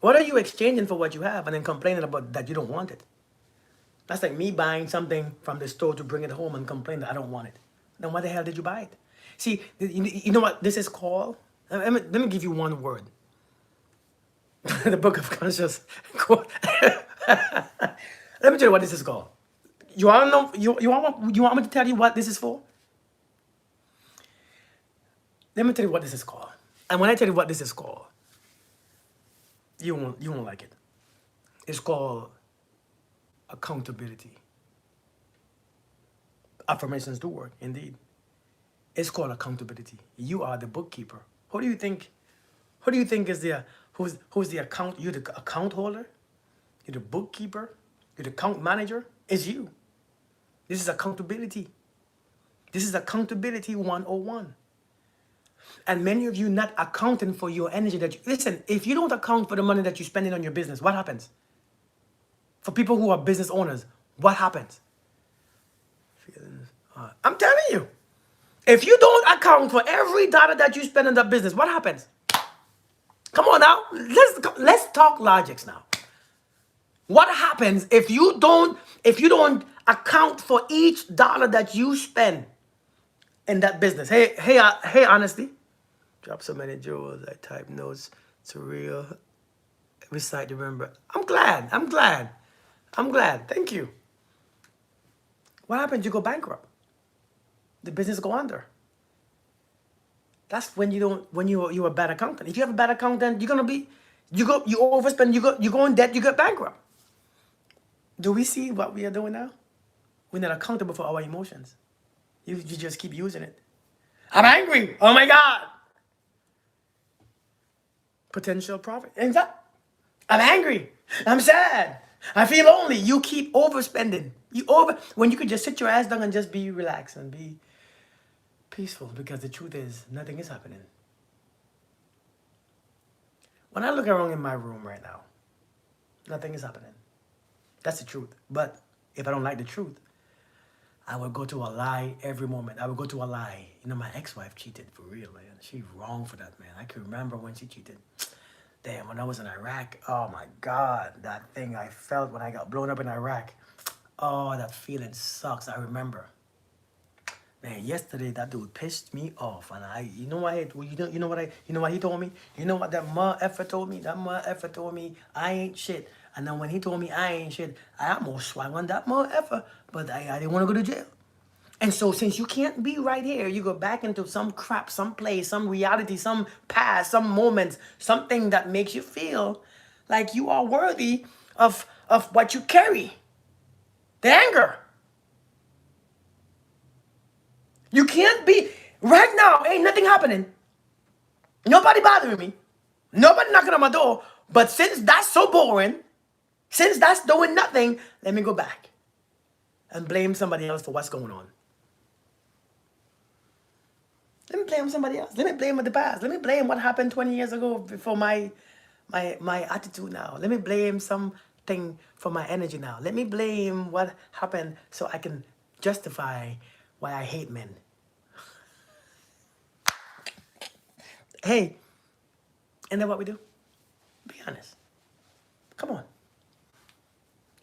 What are you exchanging for what you have and then complaining about that you don't want it? That's like me buying something from the store to bring it home and complain that I don't want it. Then why the hell did you buy it? See, you know what this is called? Let me give you one word. The book of conscious. Let me tell you what this is called. You want to know? You want me to tell you what this is for? Let me tell you what this is called. And when I tell you what this is called, you won't like it. It's called accountability. Affirmations do work, indeed. It's called accountability. You are the bookkeeper. Who do you think is who's the account? You're the account holder. You're the bookkeeper. You're the account manager. It's you. This is accountability. This is accountability 101. And many of you not accounting for your energy listen, if you don't account for the money that you're spending on your business, what happens? For people who are business owners, what happens? I'm telling you, if you don't account for every dollar that you spend in that business, what happens? Come on now. Let's talk logics now. What happens if you don't account for each dollar that you spend in that business? Hey, honesty. Drop so many jewels. I type notes. It's real. Recite, remember. I'm glad. Thank you. What happens? You go bankrupt. The business go under. That's when you're a bad accountant. If you have a bad accountant, you overspend, you go in debt, you get bankrupt. Do we see what we are doing now? We're not accountable for our emotions. You just keep using it. I'm angry. Oh my God. Potential profit. I'm angry. I'm sad. I feel lonely. You keep overspending. When you could just sit your ass down and just be relaxed and be peaceful, because the truth is nothing is happening. When I look around in my room right now, nothing is happening. That's the truth. But if I don't like the truth, I would go to a lie every moment. I would go to a lie. You know, my ex-wife cheated for real, man. She's wrong for that, man. I can remember when she cheated. Damn, when I was in Iraq, oh my God, that thing I felt when I got blown up in Iraq. Oh, that feeling sucks. I remember. Man, yesterday that dude pissed me off, and you know what he told me? You know what that motherfucker told me? That motherfucker told me I ain't shit. And then when he told me I ain't shit, I almost swung on that motherfucker, but I didn't want to go to jail. And so since you can't be right here, you go back into some crap, some place, some reality, some past, some moments, something that makes you feel like you are worthy of what you carry. The anger. You can't be right now. Ain't nothing happening. Nobody bothering me. Nobody knocking on my door. But since that's so boring, since that's doing nothing, let me go back and blame somebody else for what's going on. Let me blame somebody else. Let me blame the past. Let me blame what happened 20 years ago for my attitude now. Let me blame something for my energy now. Let me blame what happened so I can justify why I hate men. Hey, isn't that what we do? Be honest. Come on.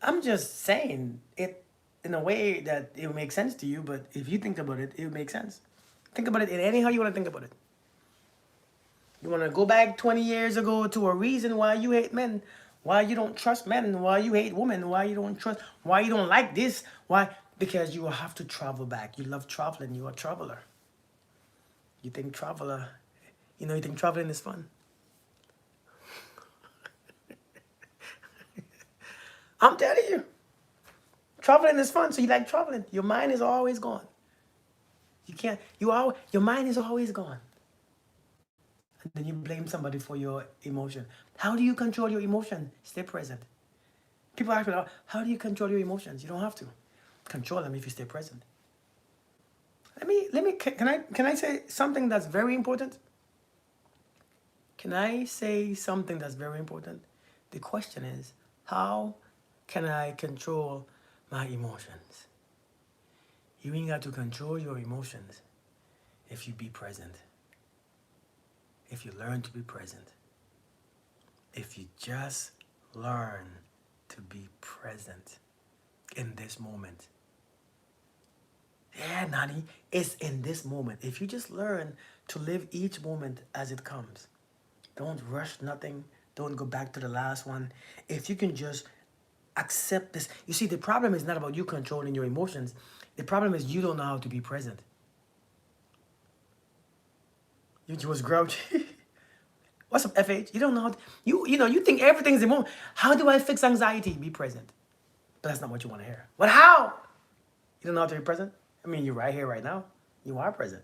I'm just saying it in a way that it will make sense to you, but if you think about it, it will make sense. Think about it in anyhow you want to think about it. You want to go back 20 years ago to a reason why you hate men, why you don't trust men, why you hate women, why you don't like this, why? Because you have to travel back. You love traveling. You're a traveler. You think traveling is fun. I'm telling you. Traveling is fun, so you like traveling. Your mind is always gone. Your mind is always gone. And then you blame somebody for your emotion. How do you control your emotion? Stay present. People ask me, how do you control your emotions? You don't have to. Control them if you stay present. Can I say something that's very important? Can I say something that's very important? The question is, how can I control my emotions? You ain't got to control your emotions if you be present. If you learn to be present. If you just learn to be present in this moment. Yeah, Nani, it's in this moment. If you just learn to live each moment as it comes. Don't rush nothing. Don't go back to the last one. If you can just accept this. You see, the problem is not about you controlling your emotions. The problem is you don't know how to be present. You was grouchy. What's up, FH? You don't know how to, you think everything's the moment. How do I fix anxiety? Be present. But that's not what you want to hear. But how? You don't know how to be present? I mean, you're right here, right now. You are present.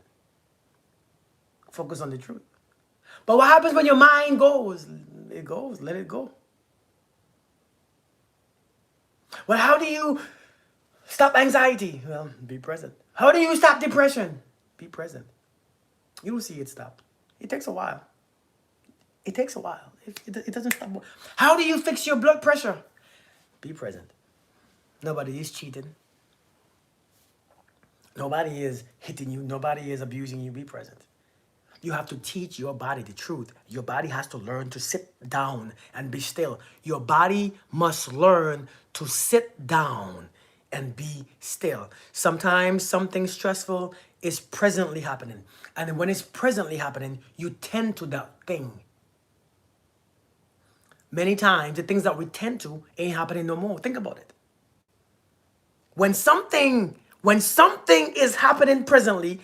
Focus on the truth. But what happens when your mind goes? It goes. Let it go. Well, how do you stop anxiety? Well, be present. How do you stop depression? Be present. You will see it stop. It takes a while. It takes a while. It doesn't stop. How do you fix your blood pressure? Be present. Nobody is cheating. Nobody is hitting you. Nobody is abusing you. Be present. You have to teach your body the truth. Your body has to learn to sit down and be still. Your body must learn to sit down and be still. Sometimes something stressful is presently happening. And when it's presently happening, you tend to that thing. Many times, the things that we tend to ain't happening no more. Think about it. When something is happening presently,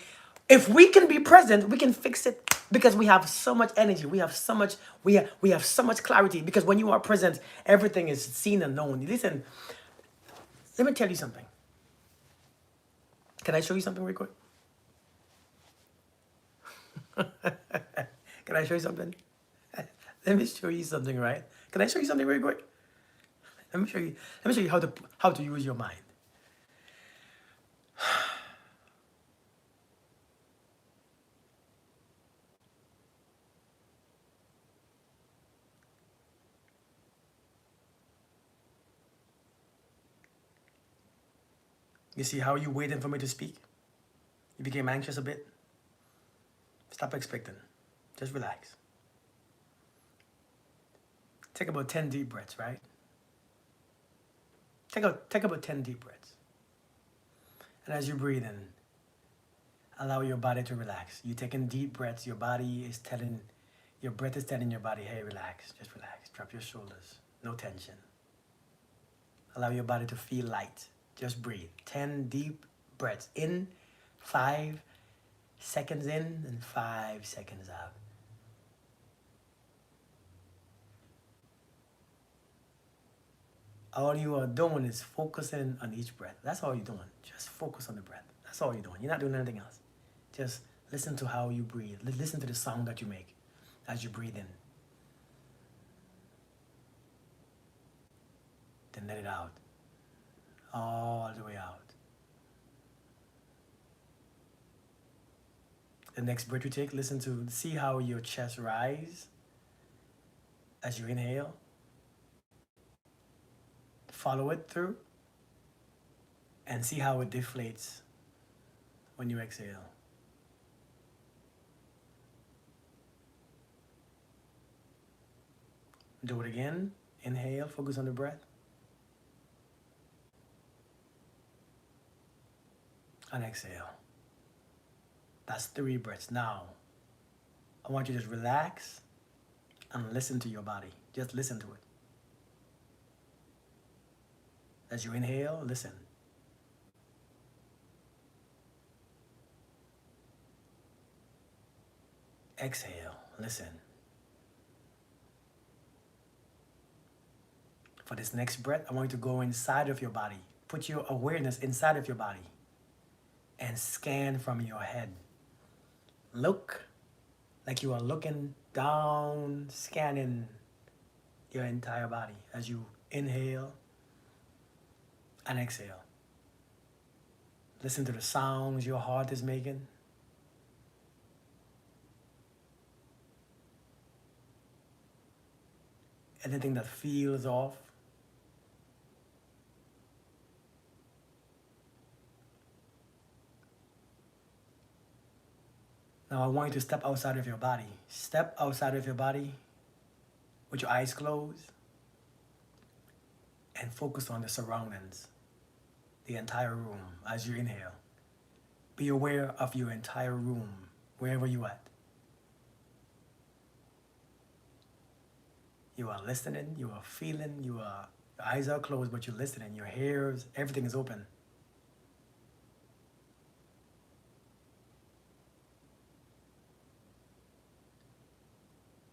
if we can be present, we can fix it because we have so much energy. We have so much clarity because when you are present, everything is seen and known. Listen, let me tell you something. Can I show you something real quick? Can I show you something? Let me show you something, right? Can I show you something real quick? Let me show you how to use your mind. You see how you waiting for me to speak? You became anxious a bit? Stop expecting. Just relax. Take about 10 deep breaths, right? Take about 10 deep breaths. And as you breathe in, allow your body to relax. You taking deep breaths, your breath is telling your body, hey, relax, just relax. Drop your shoulders, no tension. Allow your body to feel light. Just breathe. 10 deep breaths in, 5 seconds in, and 5 seconds out. All you are doing is focusing on each breath. That's all you're doing. Just focus on the breath. That's all you're doing. You're not doing anything else. Just listen to how you breathe. Listen to the sound that you make as you breathe in. Then let it out. All the way out. The next breath you take, see how your chest rise as you inhale. Follow it through and see how it deflates when you exhale. Do it again. Inhale, focus on the breath. And exhale. That's 3 breaths. Now, I want you to just relax and listen to your body. Just listen to it. As you inhale, listen. Exhale, listen. For this next breath, I want you to go inside of your body. Put your awareness inside of your body and scan from your head. Look like you are looking down, scanning your entire body as you inhale and exhale. Listen to the sounds your heart is making. Anything that feels off. Now I want you to step outside of your body. Step outside of your body with your eyes closed and focus on the surroundings, the entire room as you inhale. Be aware of your entire room, wherever you're at. You are listening, you are feeling, your eyes are closed, but you're listening. Your ears, everything is open.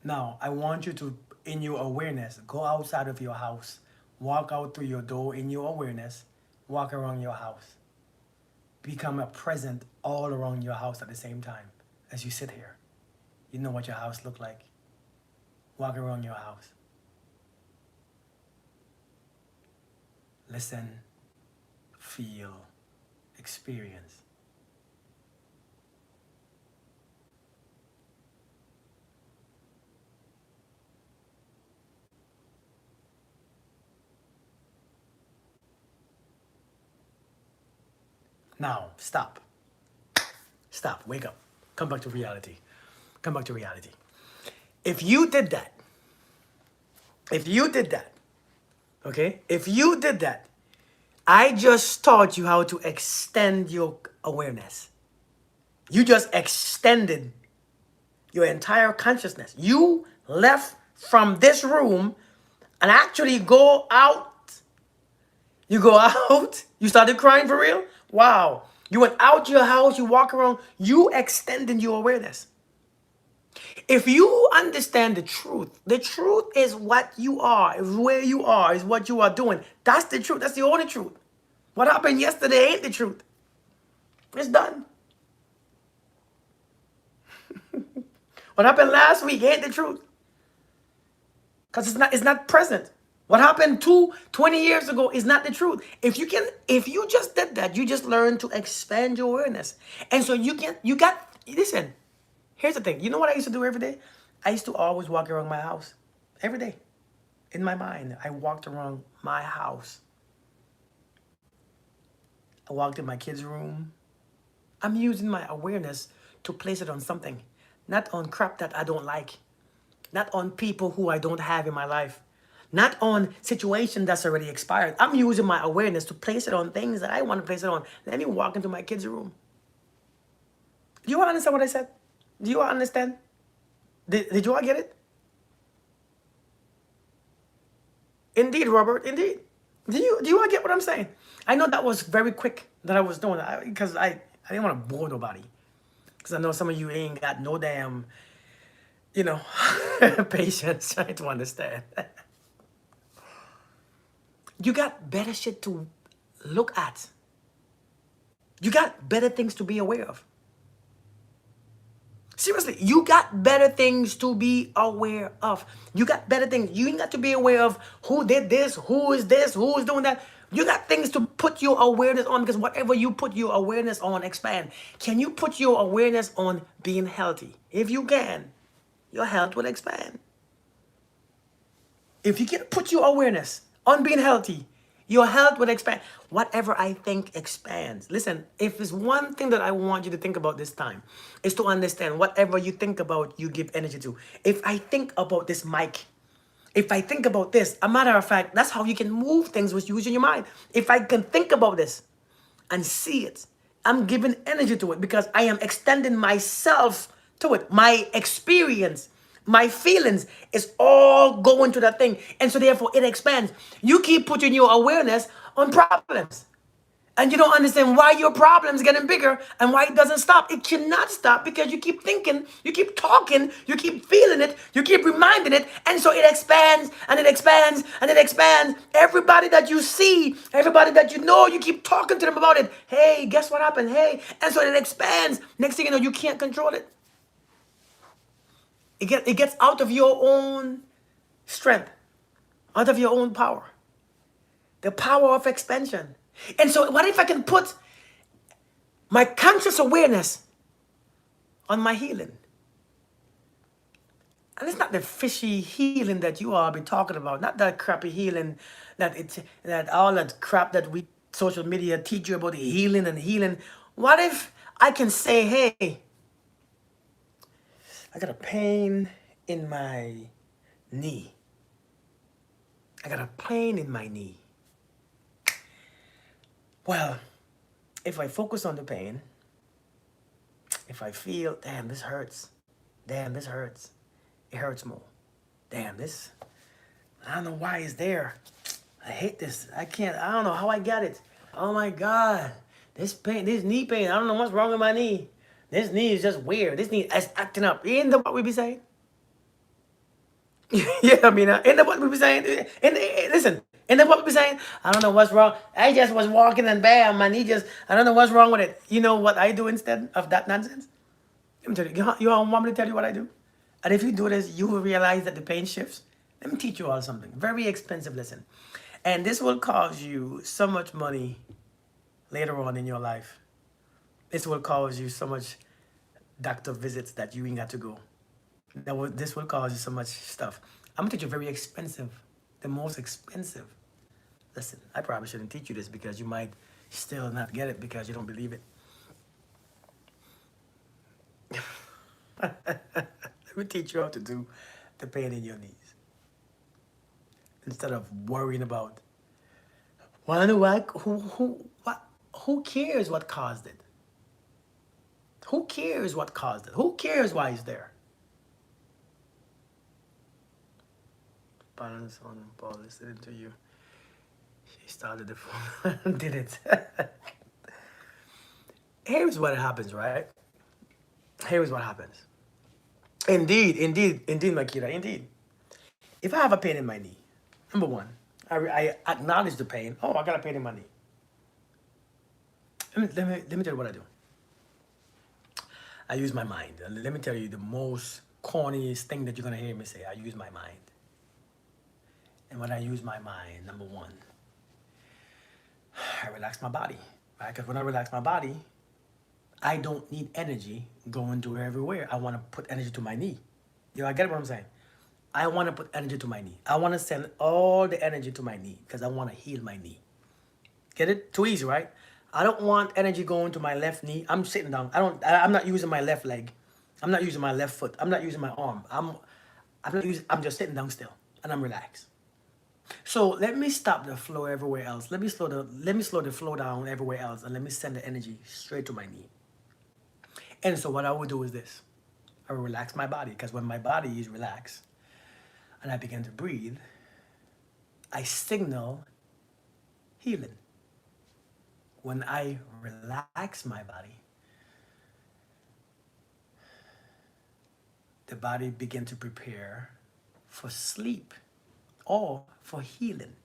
Now, I want you to, in your awareness, go outside of your house. Walk out through your door in your awareness. Walk around your house. Become a present all around your house at the same time as you sit here. You know what your house looks like. Walk around your house. Listen, feel, experience. Now, stop. Stop, wake up. Come back to reality. Come back to reality. If you did that, okay? If you did that, I just taught you how to extend your awareness. You just extended your entire consciousness. You left from this room and actually go out. You go out, you started crying for real? Wow. You went out your house, you walk around, you extended your awareness. If you understand the truth is what you are, is where you are, is what you are doing. That's the truth. That's the only truth. What happened yesterday ain't the truth. It's done. What happened last week ain't the truth. Because it's not present. What happened 20 years ago is not the truth. If you just did that, you just learned to expand your awareness. And so listen, here's the thing. You know what I used to do every day? I used to always walk around my house. Every day. In my mind, I walked around my house. I walked in my kids' room. I'm using my awareness to place it on something. Not on crap that I don't like. Not on people who I don't have in my life. Not on situation that's already expired. I'm using my awareness to place it on things that I want to place it on. Let me walk into my kids' room. Do you all understand what I said? Do you all understand? Did you all get it? Indeed, Robert, indeed. Do you all get what I'm saying? I know that was very quick that I was doing because I didn't want to bore nobody. Because I know some of you ain't got no damn, patience trying to understand. You got better shit to look at. You got better things to be aware of. Seriously, you got better things to be aware of. You got better things. You ain't got to be aware of who did this, who is doing that. You got things to put your awareness on because whatever you put your awareness on, expand. Can you put your awareness on being healthy? If you can, your health will expand. If you can put your awareness on being healthy, your health will expand. Whatever I think expands. Listen, if there's one thing that I want you to think about this time, is to understand whatever you think about, you give energy to. If I think about this mic, if I think about this, a matter of fact, that's how you can move things with using your mind. If I can think about this and see it, I'm giving energy to it because I am extending myself to it. My experience, my feelings is all going to that thing. And so therefore it expands. You keep putting your awareness on problems. And you don't understand why your problem's getting bigger and why it doesn't stop. It cannot stop because you keep thinking, you keep talking, you keep feeling it, you keep reminding it. And so it expands and it expands and it expands. Everybody that you see, everybody that you know, you keep talking to them about it. Hey, guess what happened? Hey. And so it expands. Next thing you know, you can't control it. It gets out of your own strength, out of your own power. The power of expansion. And so what if I can put my conscious awareness on my healing? And it's not the fishy healing that you all been talking about, not that crappy healing that all that crap that we social media teach you about the healing and healing. What if I can say, hey, I got a pain in my knee. I got a pain in my knee. Well, if I focus on the pain, if I feel, damn, this hurts. Damn, this hurts. It hurts more. Damn, this, I don't know why it's there. I hate this. I don't know how I got it. Oh my God. This pain, this knee pain, I don't know what's wrong with my knee. This knee is just weird. This knee is acting up. Isn't that what we be saying? Yeah, I mean, isn't that what we be saying? Listen. And then what we be saying? I don't know what's wrong. I just was walking and bam, my knee just, I don't know what's wrong with it. You know what I do instead of that nonsense? Let me tell you. You all want me to tell you what I do? And if you do this, you will realize that the pain shifts. Let me teach you all something. Very expensive lesson. And this will cause you so much money later on in your life. This will cause you so much doctor visits that you ain't got to go. This will cause you so much stuff. I'm going to teach you very expensive. The most expensive. Listen, I probably shouldn't teach you this because you might still not get it because you don't believe it. Let me teach you how to do the pain in your knees. Instead of worrying about, who cares what caused it? Who cares what caused it? Who cares why it's there? Balance on Paul listening to you. She started the phone. Did it. Here's what happens, right? Here's what happens. Indeed, Makita, indeed. If I have a pain in my knee, number one, I acknowledge the pain. Oh, I got a pain in my knee. Let me tell you what I do. I use my mind. Let me tell you the most corniest thing that you're going to hear me say. I use my mind. And when I use my mind, number one, I relax my body, right? Because when I relax my body, I don't need energy going to everywhere. I want to put energy to my knee. I get what I'm saying? I want to put energy to my knee. I want to send all the energy to my knee because I want to heal my knee. Get it? Too easy, right? I don't want energy going to my left knee. I'm sitting down. I'm not using my left leg. I'm not using my left foot. I'm not using my arm. I'm just sitting down still and I'm relaxed. So let me stop the flow everywhere else. Let me slow the flow down everywhere else and let me send the energy straight to my knee. And so what I will do is this. I will relax my body because when my body is relaxed and I begin to breathe, I signal healing. When I relax my body, the body begins to prepare for sleep or for healing.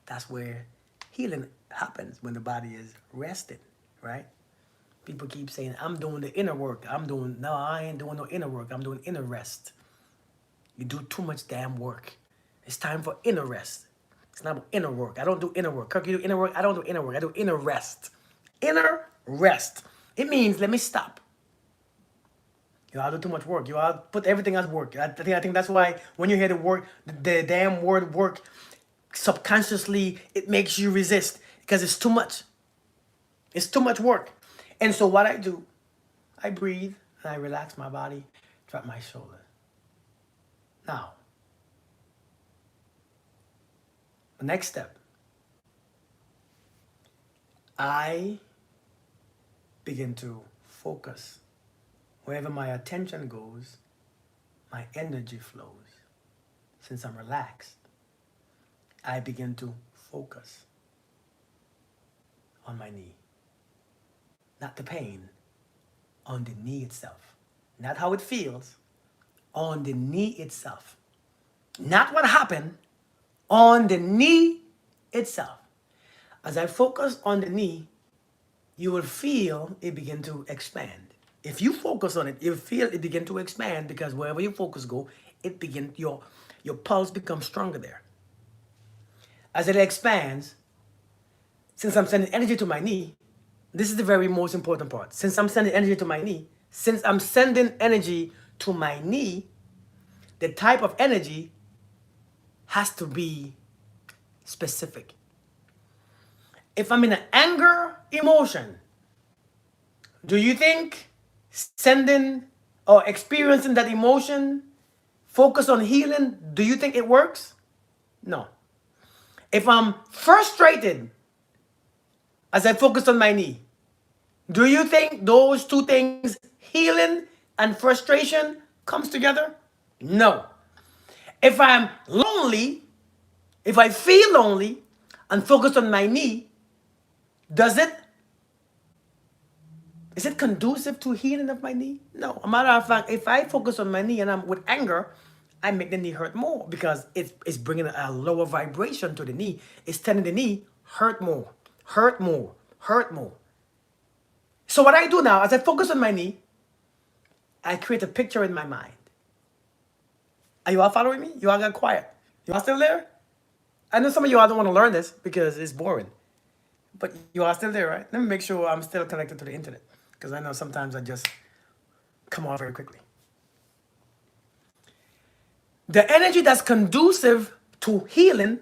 That's where healing happens, when the body is rested, right? People keep saying, I'm doing the inner work. No, I ain't doing no inner work. I'm doing inner rest. You do too much damn work. It's time for inner rest. It's not about inner work. I don't do inner work. Kirk, you do inner work? I don't do inner work. I do inner rest. Inner rest. It means let me stop. I do too much work. I put everything as work. I think that's why when you hear the word, the damn word work, subconsciously it makes you resist because it's too much. It's too much work. And so what I do, I breathe and I relax my body, drop my shoulder. Now, the next step, I begin to focus. Wherever my attention goes, my energy flows. Since I'm relaxed, I begin to focus on my knee. Not the pain, on the knee itself. Not how it feels, on the knee itself. Not what happened, on the knee itself. As I focus on the knee, you will feel it begin to expand. If you focus on it, you'll feel it begin to expand because wherever your focus go, your pulse becomes stronger there. As it expands, since I'm sending energy to my knee, this is the very most important part. Since I'm sending energy to my knee, the type of energy has to be specific. If I'm in an anger emotion, do you think sending or experiencing that emotion, focus on healing, do you think it works? No. If I'm frustrated, as I focus on my knee, do you think those two things, healing and frustration, comes together? No. If I'm lonely, if I feel lonely and focus on my knee, is it conducive to healing of my knee? No. As a matter of fact, if I focus on my knee and I'm with anger, I make the knee hurt more because it's bringing a lower vibration to the knee. It's telling the knee, hurt more, hurt more, hurt more. So what I do now, as I focus on my knee, I create a picture in my mind. Are you all following me? You all got quiet. You all still there? I know some of you all don't want to learn this because it's boring. But you are still there, right? Let me make sure I'm still connected to the internet because I know sometimes I just come off very quickly. The energy that's conducive to healing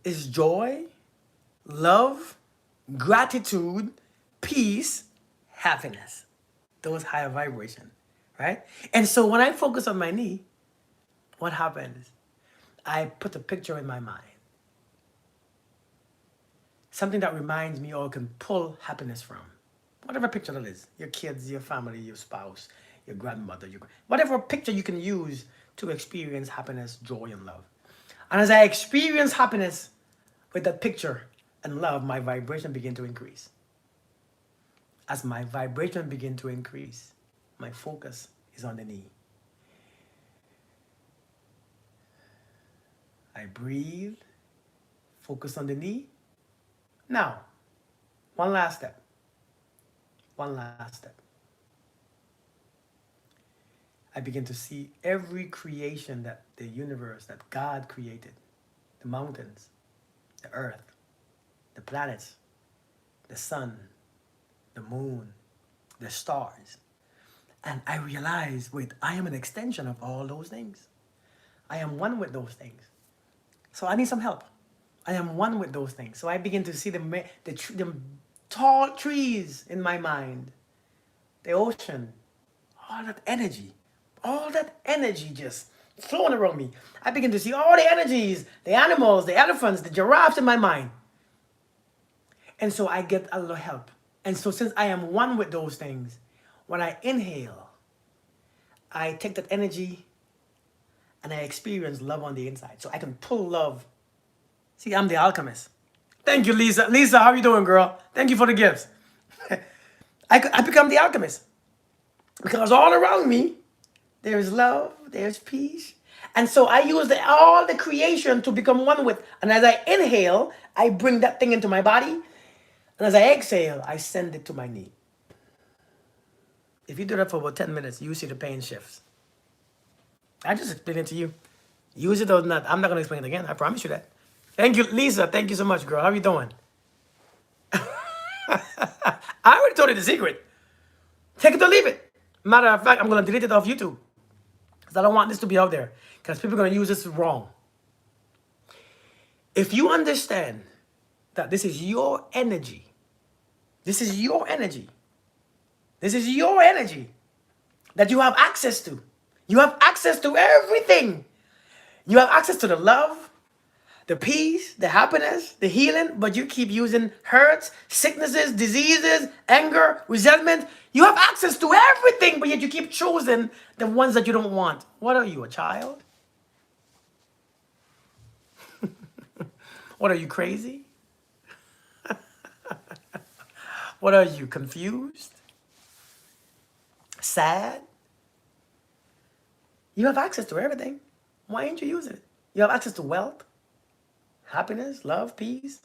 is joy, love, gratitude, peace, happiness. Those higher vibration, right? And so when I focus on my knee, what happens? I put a picture in my mind. Something that reminds me or can pull happiness from. Whatever picture that is. Your kids, your family, your spouse, your grandmother, whatever picture you can use to experience happiness, joy, and love. And as I experience happiness with that picture and love, my vibration begin to increase. As my vibration begin to increase, my focus is on the knee. I breathe, focus on the knee. Now, one last step. One last step. I begin to see every creation that the universe, that God created. The mountains, the earth, the planets, the sun, the moon, the stars. And I realize, wait, I am an extension of all those things. I am one with those things. So I need some help. I am one with those things. So I begin to see the tall trees in my mind, the ocean, all that energy just flowing around me. I begin to see all the energies, the animals, the elephants, the giraffes in my mind. And so I get a little help. And so since I am one with those things, when I inhale, I take that energy and I experience love on the inside. So I can pull love. See, I'm the alchemist. Thank you, Lisa. Lisa, how you doing, girl? Thank you for the gifts. I become the alchemist. Because all around me, there's love, there's peace. And so I use all the creation to become one with. And as I inhale, I bring that thing into my body. And as I exhale, I send it to my knee. If you do that for about 10 minutes, you see the pain shifts. I just explained it to you. Use it or not. I'm not going to explain it again. I promise you that. Thank you, Lisa. Thank you so much, girl. How you doing? I already told you the secret. Take it or leave it. Matter of fact, I'm going to delete it off YouTube. Because I don't want this to be out there. Because people are going to use this wrong. If you understand that this is your energy, this is your energy, this is your energy that you have access to. You have access to everything. You have access to the love, the peace, the happiness, the healing, but you keep using hurts, sicknesses, diseases, anger, resentment. You have access to everything, but yet you keep choosing the ones that you don't want. What are you, a child? What are you, crazy? What are you, confused? Sad? You have access to everything. Why ain't you using it? You have access to wealth, happiness, love, peace.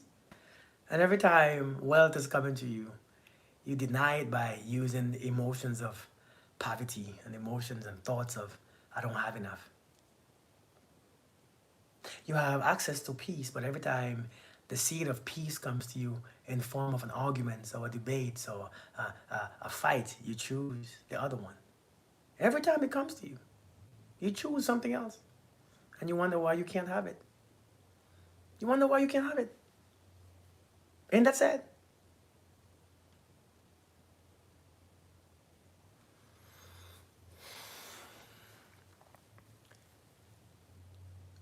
And every time wealth is coming to you, you deny it by using the emotions of poverty and emotions and thoughts of, I don't have enough. You have access to peace, but every time the seed of peace comes to you in form of an argument or a debate or a fight, you choose the other one. Every time it comes to you, you choose something else. And you wonder why you can't have it. You wonder why you can't have it. Ain't that sad?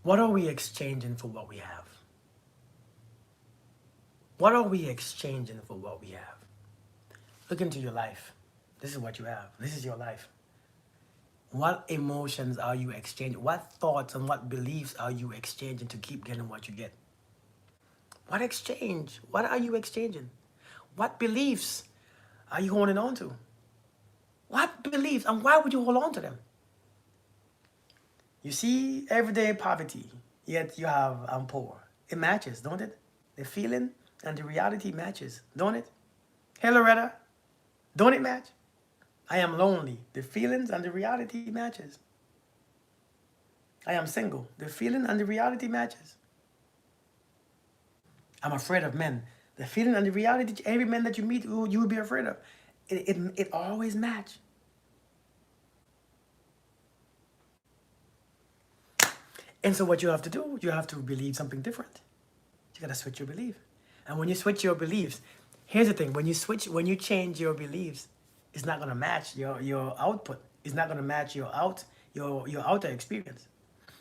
What are we exchanging for what we have? What are we exchanging for what we have? Look into your life. This is what you have. This is your life. What emotions are you exchanging? What thoughts and what beliefs are you exchanging to keep getting what you get? What exchange? What are you exchanging? What beliefs are you holding on to? What beliefs, and why would you hold on to them? You see everyday poverty, yet you have, I'm poor. It matches, don't it? The feeling and the reality matches, don't it? Hey, Loretta, don't it match? I am lonely. The feelings and the reality matches. I am single. The feeling and the reality matches. I'm afraid of men. The feeling and the reality, every man that you meet, you will be afraid of. It always match. And so what you have to do, you have to believe something different. You gotta switch your belief. And when you switch your beliefs, here's the thing, when you change your beliefs, it's not gonna match your output. is not gonna match your outer experience.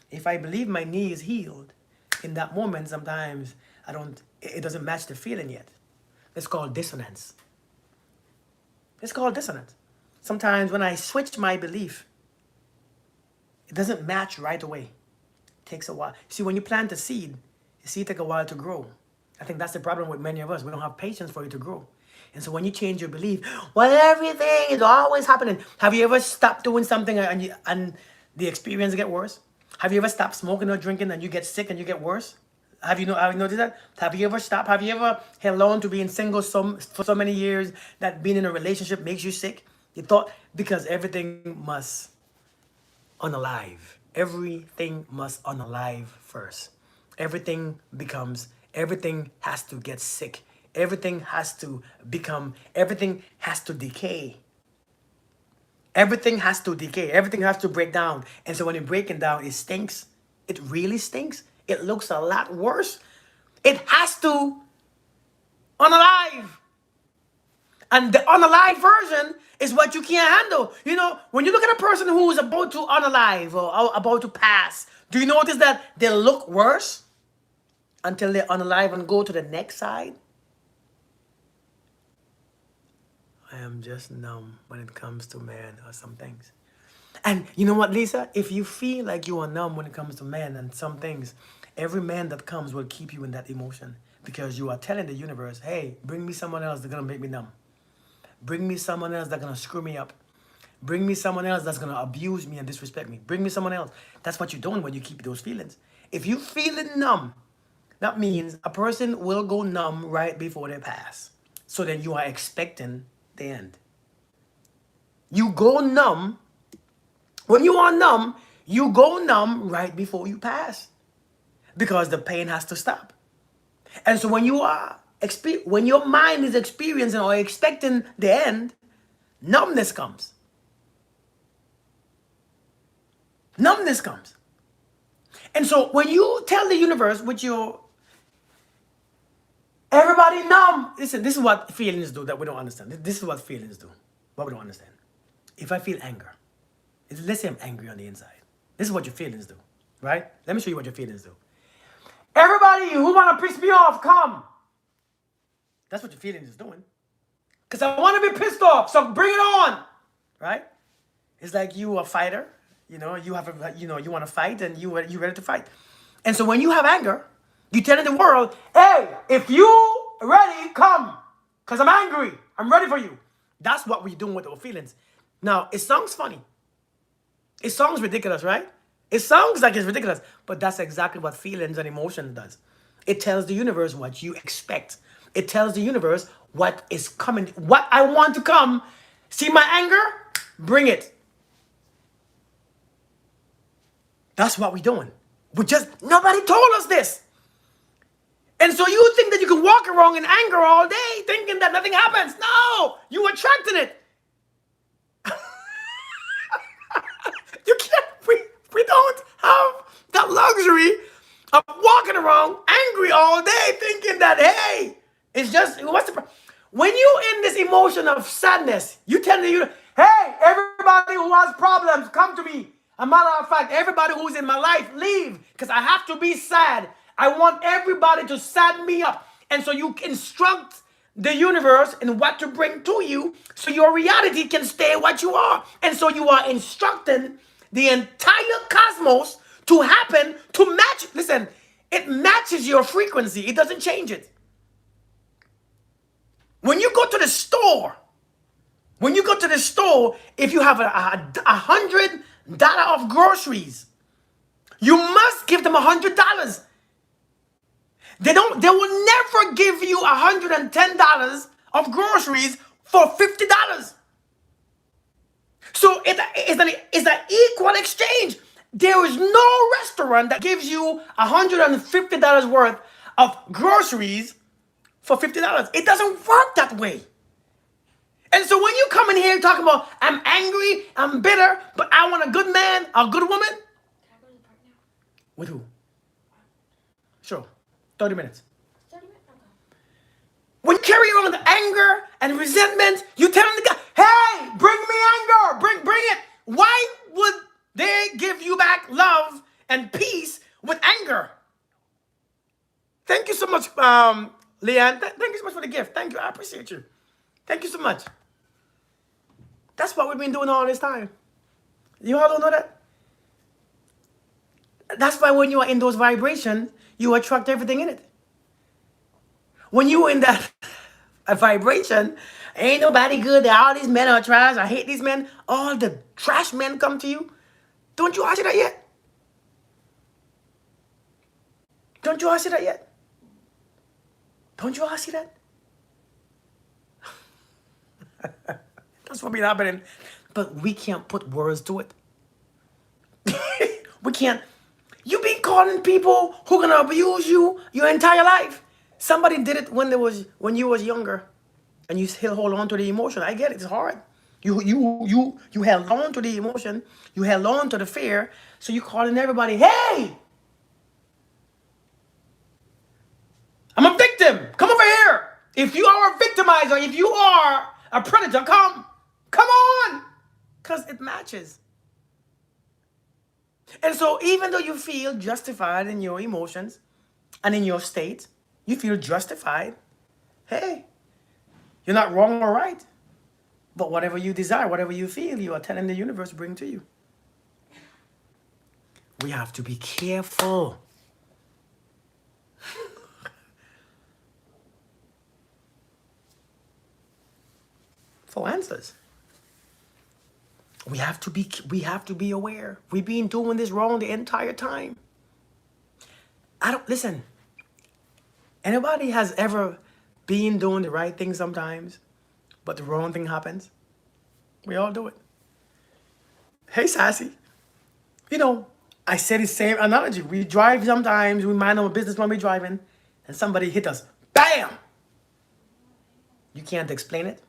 If I believe my knee is healed, in that moment sometimes it doesn't match the feeling yet. It's called dissonance. It's called dissonance. Sometimes when I switch my belief, it doesn't match right away. It takes a while. See, when you plant a seed, the seed takes a while to grow. I think that's the problem with many of us. We don't have patience for it to grow. And so when you change your belief, well, everything is always happening. Have you ever stopped doing something and the experience get worse? Have you ever stopped smoking or drinking and you get sick and you get worse? Have you noticed that? Have you ever stopped? Have you ever held on to being single for so many years that being in a relationship makes you sick? You thought because everything must unalive. Everything must unalive first. Everything has to get sick. Everything has to decay. Everything has to decay. Everything has to break down. And so when it's breaking down, it stinks. It really stinks. It looks a lot worse. It has to unalive. And the unalive version is what you can't handle. You know, when you look at a person who is about to unalive or about to pass, do you notice that they look worse until they unalive and go to the next side? I am just numb when it comes to man or some things. And you know what, Lisa? If you feel like you are numb when it comes to man and some things, every man that comes will keep you in that emotion because you are telling the universe, hey, bring me someone else that's going to make me numb. Bring me someone else that's going to screw me up. Bring me someone else that's going to abuse me and disrespect me. Bring me someone else. That's what you're doing when you keep those feelings. If you feeling numb, that means a person will go numb right before they pass. So then you are expecting the end. You go numb. When you are numb, you go numb right before you pass because the pain has to stop. And so when when your mind is experiencing or expecting the end, numbness comes. Numbness comes. And so when you tell the universe with your everybody numb, listen, this is what feelings do that we don't understand. This is what feelings do, what we don't understand. If I feel anger, let's say I'm angry on the inside. This is what your feelings do, right? Let me show you what your feelings do. Everybody who want to piss me off, come. That's what your feelings is doing. Because I want to be pissed off, so bring it on, right? It's like you a fighter, you want to fight and you ready to fight. And so when you have anger, you telling the world, hey, if you ready, come. Because I'm angry. I'm ready for you. That's what we're doing with our feelings. Now, it sounds funny. It sounds ridiculous, right? It sounds like it's ridiculous, but that's exactly what feelings and emotion does. It tells the universe what you expect. It tells the universe what is coming, what I want to come. See my anger? Bring it. That's what we're doing. Nobody told us this. And so you think that you can walk around in anger all day thinking that nothing happens. No, you attracting it. You can't, we don't have that luxury of walking around angry all day thinking that, hey, it's just, when you in this emotion of sadness, you tell you, hey, everybody who has problems, come to me. A matter of fact, everybody who's in my life, leave, because I have to be sad. I want everybody to sad me up. And so you instruct the universe in what to bring to you so your reality can stay what you are. And so you are instructing the entire cosmos to happen to match. Listen, it matches your frequency. It doesn't change it. When you go to the store, if you have $100 of groceries, you must give them $100. They will never give you $110 of groceries for $50. So it's an equal exchange. There is no restaurant that gives you $150 worth of groceries for $50. It doesn't work that way. And so when you come in here talking about, I'm angry, I'm bitter, but I want a good man, a good woman. Can I go to the park now? With who? Sure. 30 minutes. 30 minutes? Okay. When you carry around the anger and resentment, you tell the guy, hey, bring me anger, bring it. Why would they give you back love and peace with anger? Thank you so much, Leanne. Thank you so much for the gift. Thank you. I appreciate you. Thank you so much. That's what we've been doing all this time. You all don't know that? That's why when you are in those vibrations, you attract everything in it. When you are in that a vibration, ain't nobody good. All these men are trash. I hate these men. All the trash men come to you. Don't you all see that yet? Don't you all see that yet? Don't you all see that? That's what been happening. But we can't put words to it. We can't. You be calling people who gonna abuse you your entire life. Somebody did it when you was younger, and you still hold on to the emotion. I get it. It's hard. You held on to the emotion. You held on to the fear. So you calling everybody, hey, I'm a victim. Come over here. If you are a victimizer, if you are a predator, come on, because it matches. And so even though you feel justified in your emotions and in your state, you feel justified. Hey, you're not wrong or right. But whatever you desire, whatever you feel, you are telling the universe to bring to you. We have to be careful. For answers. We have to be aware. We've been doing this wrong the entire time. Listen. Anybody has ever been doing the right thing sometimes, but the wrong thing happens? We all do it. Hey, Sassy. You know, I said the same analogy. We drive sometimes, we mind our business when we're driving, and somebody hit us. Bam! You can't explain it.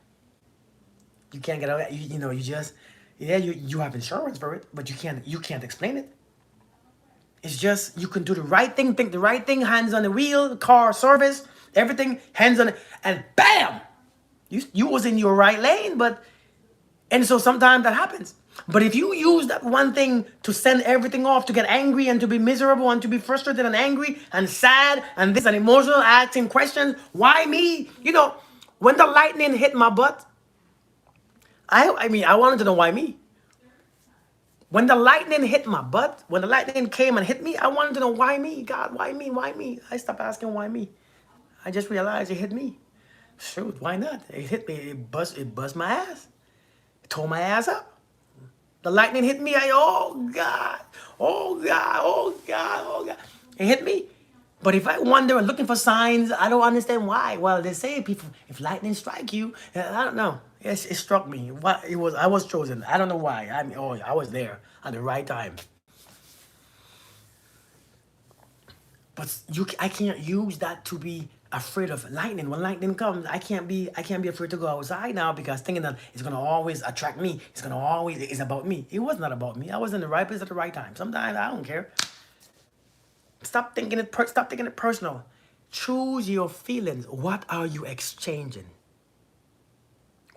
You can't get out. You have insurance for it, but you can't explain it. It's just you can do the right thing, think the right thing, hands on the wheel, car service, everything, hands on it, and bam! You was in your right lane, and so sometimes that happens. But if you use that one thing to send everything off, to get angry and to be miserable and to be frustrated and angry and sad and this and emotional, asking questions, why me? When the lightning hit my butt, I wanted to know why me. When the lightning hit my butt, when the lightning came and hit me, I wanted to know why me, God, why me, why me? I stopped asking why me. I just realized it hit me. Shoot, why not? It hit me, it buzzed my ass. It tore my ass up. The lightning hit me, oh God, oh God, oh God, oh God. It hit me. But if I wonder and looking for signs, I don't understand why. Well, they say people, if lightning strike you, I don't know. It struck me. I was chosen. I don't know why. I was there at the right time. But I can't use that to be afraid of lightning. When lightning comes, I can't be afraid to go outside now because thinking that it's gonna always attract me. It's about me. It was not about me. I was in the right place at the right time. Sometimes I don't care. Stop thinking it personal. Choose your feelings. What are you exchanging?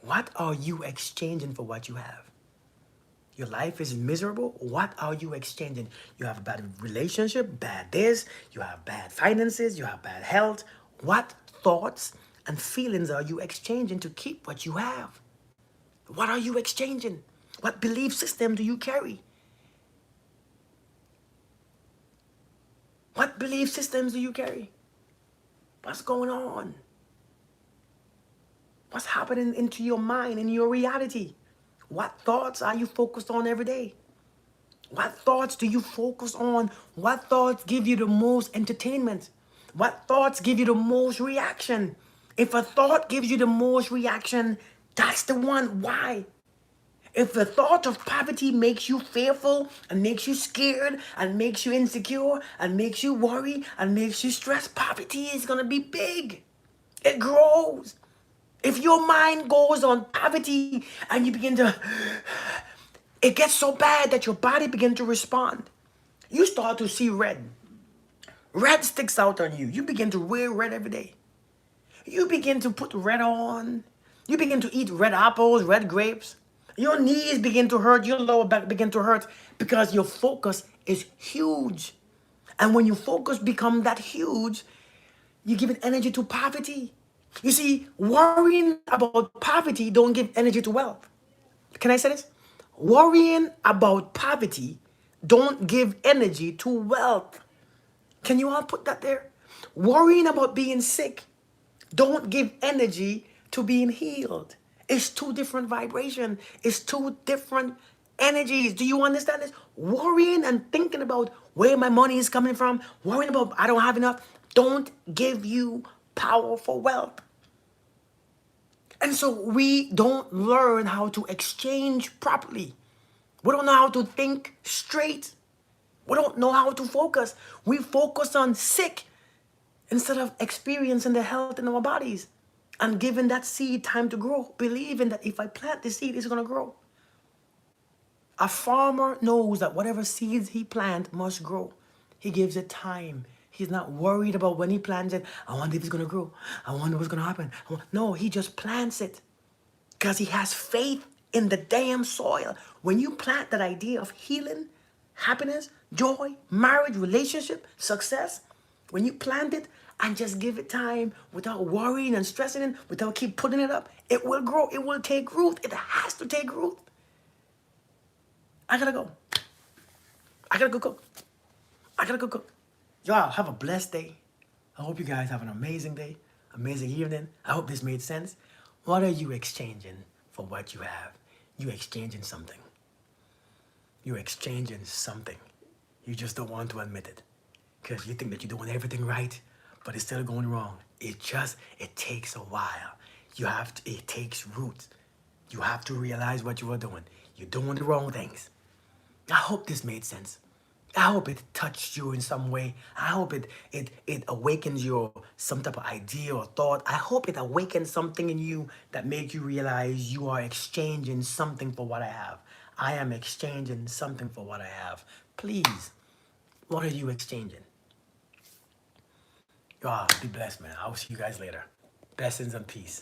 What are you exchanging for what you have? Your life is miserable. What are you exchanging? You have a bad relationship, bad this, you have bad finances, you have bad health. What thoughts and feelings are you exchanging to keep what you have? What are you exchanging? What belief system do you carry? What belief systems do you carry? What's going on? What's happening into your mind, in your reality? What thoughts are you focused on every day? What thoughts do you focus on? What thoughts give you the most entertainment? What thoughts give you the most reaction? If a thought gives you the most reaction, that's the one. Why? If the thought of poverty makes you fearful and makes you scared and makes you insecure and makes you worry and makes you stressed, poverty is going to be big. It grows. If your mind goes on poverty and you begin to, it gets so bad that your body begins to respond. You start to see red. Red sticks out on you. You begin to wear red every day. You begin to put red on. You begin to eat red apples, red grapes. Your knees begin to hurt, your lower back begin to hurt because your focus is huge. And when your focus become that huge, you give it energy to poverty. You see, worrying about poverty don't give energy to wealth. Can I say this? Worrying about poverty don't give energy to wealth. Can you all put that there? Worrying about being sick don't give energy to being healed. It's two different vibrations. It's two different energies. Do you understand this? Worrying and thinking about where my money is coming from, worrying about I don't have enough, don't give you power for wealth. And so we don't learn how to exchange properly. We don't know how to think straight. We don't know how to focus. We focus on sick instead of experiencing the health in our bodies and giving that seed time to grow, believing that if I plant the seed, it's going to grow. A farmer knows that whatever seeds he plants must grow. He gives it time. He's not worried about when he plants it. I wonder if it's going to grow. I wonder what's going to happen. No, he just plants it because he has faith in the damn soil. When you plant that idea of healing, happiness, joy, marriage, relationship, success, when you plant it and just give it time without worrying and stressing it, without keep putting it up, it will grow. It will take root. It has to take root. I gotta go. I gotta go cook. I gotta go cook. Y'all have a blessed day. I hope you guys have an amazing day, amazing evening. I hope this made sense. What are you exchanging for what you have? You exchanging something. You're exchanging something. You just don't want to admit it because you think that you're doing everything right, but it's still going wrong. It takes a while. It takes root. You have to realize what you are doing. You're doing the wrong things. I hope this made sense. I hope it touched you in some way. I hope it awakens your some type of idea or thought. I hope it awakens something in you that makes you realize you are exchanging something for what I have. I am exchanging something for what I have. Please, what are you exchanging? God, be blessed, man. I will see you guys later. Blessings and peace.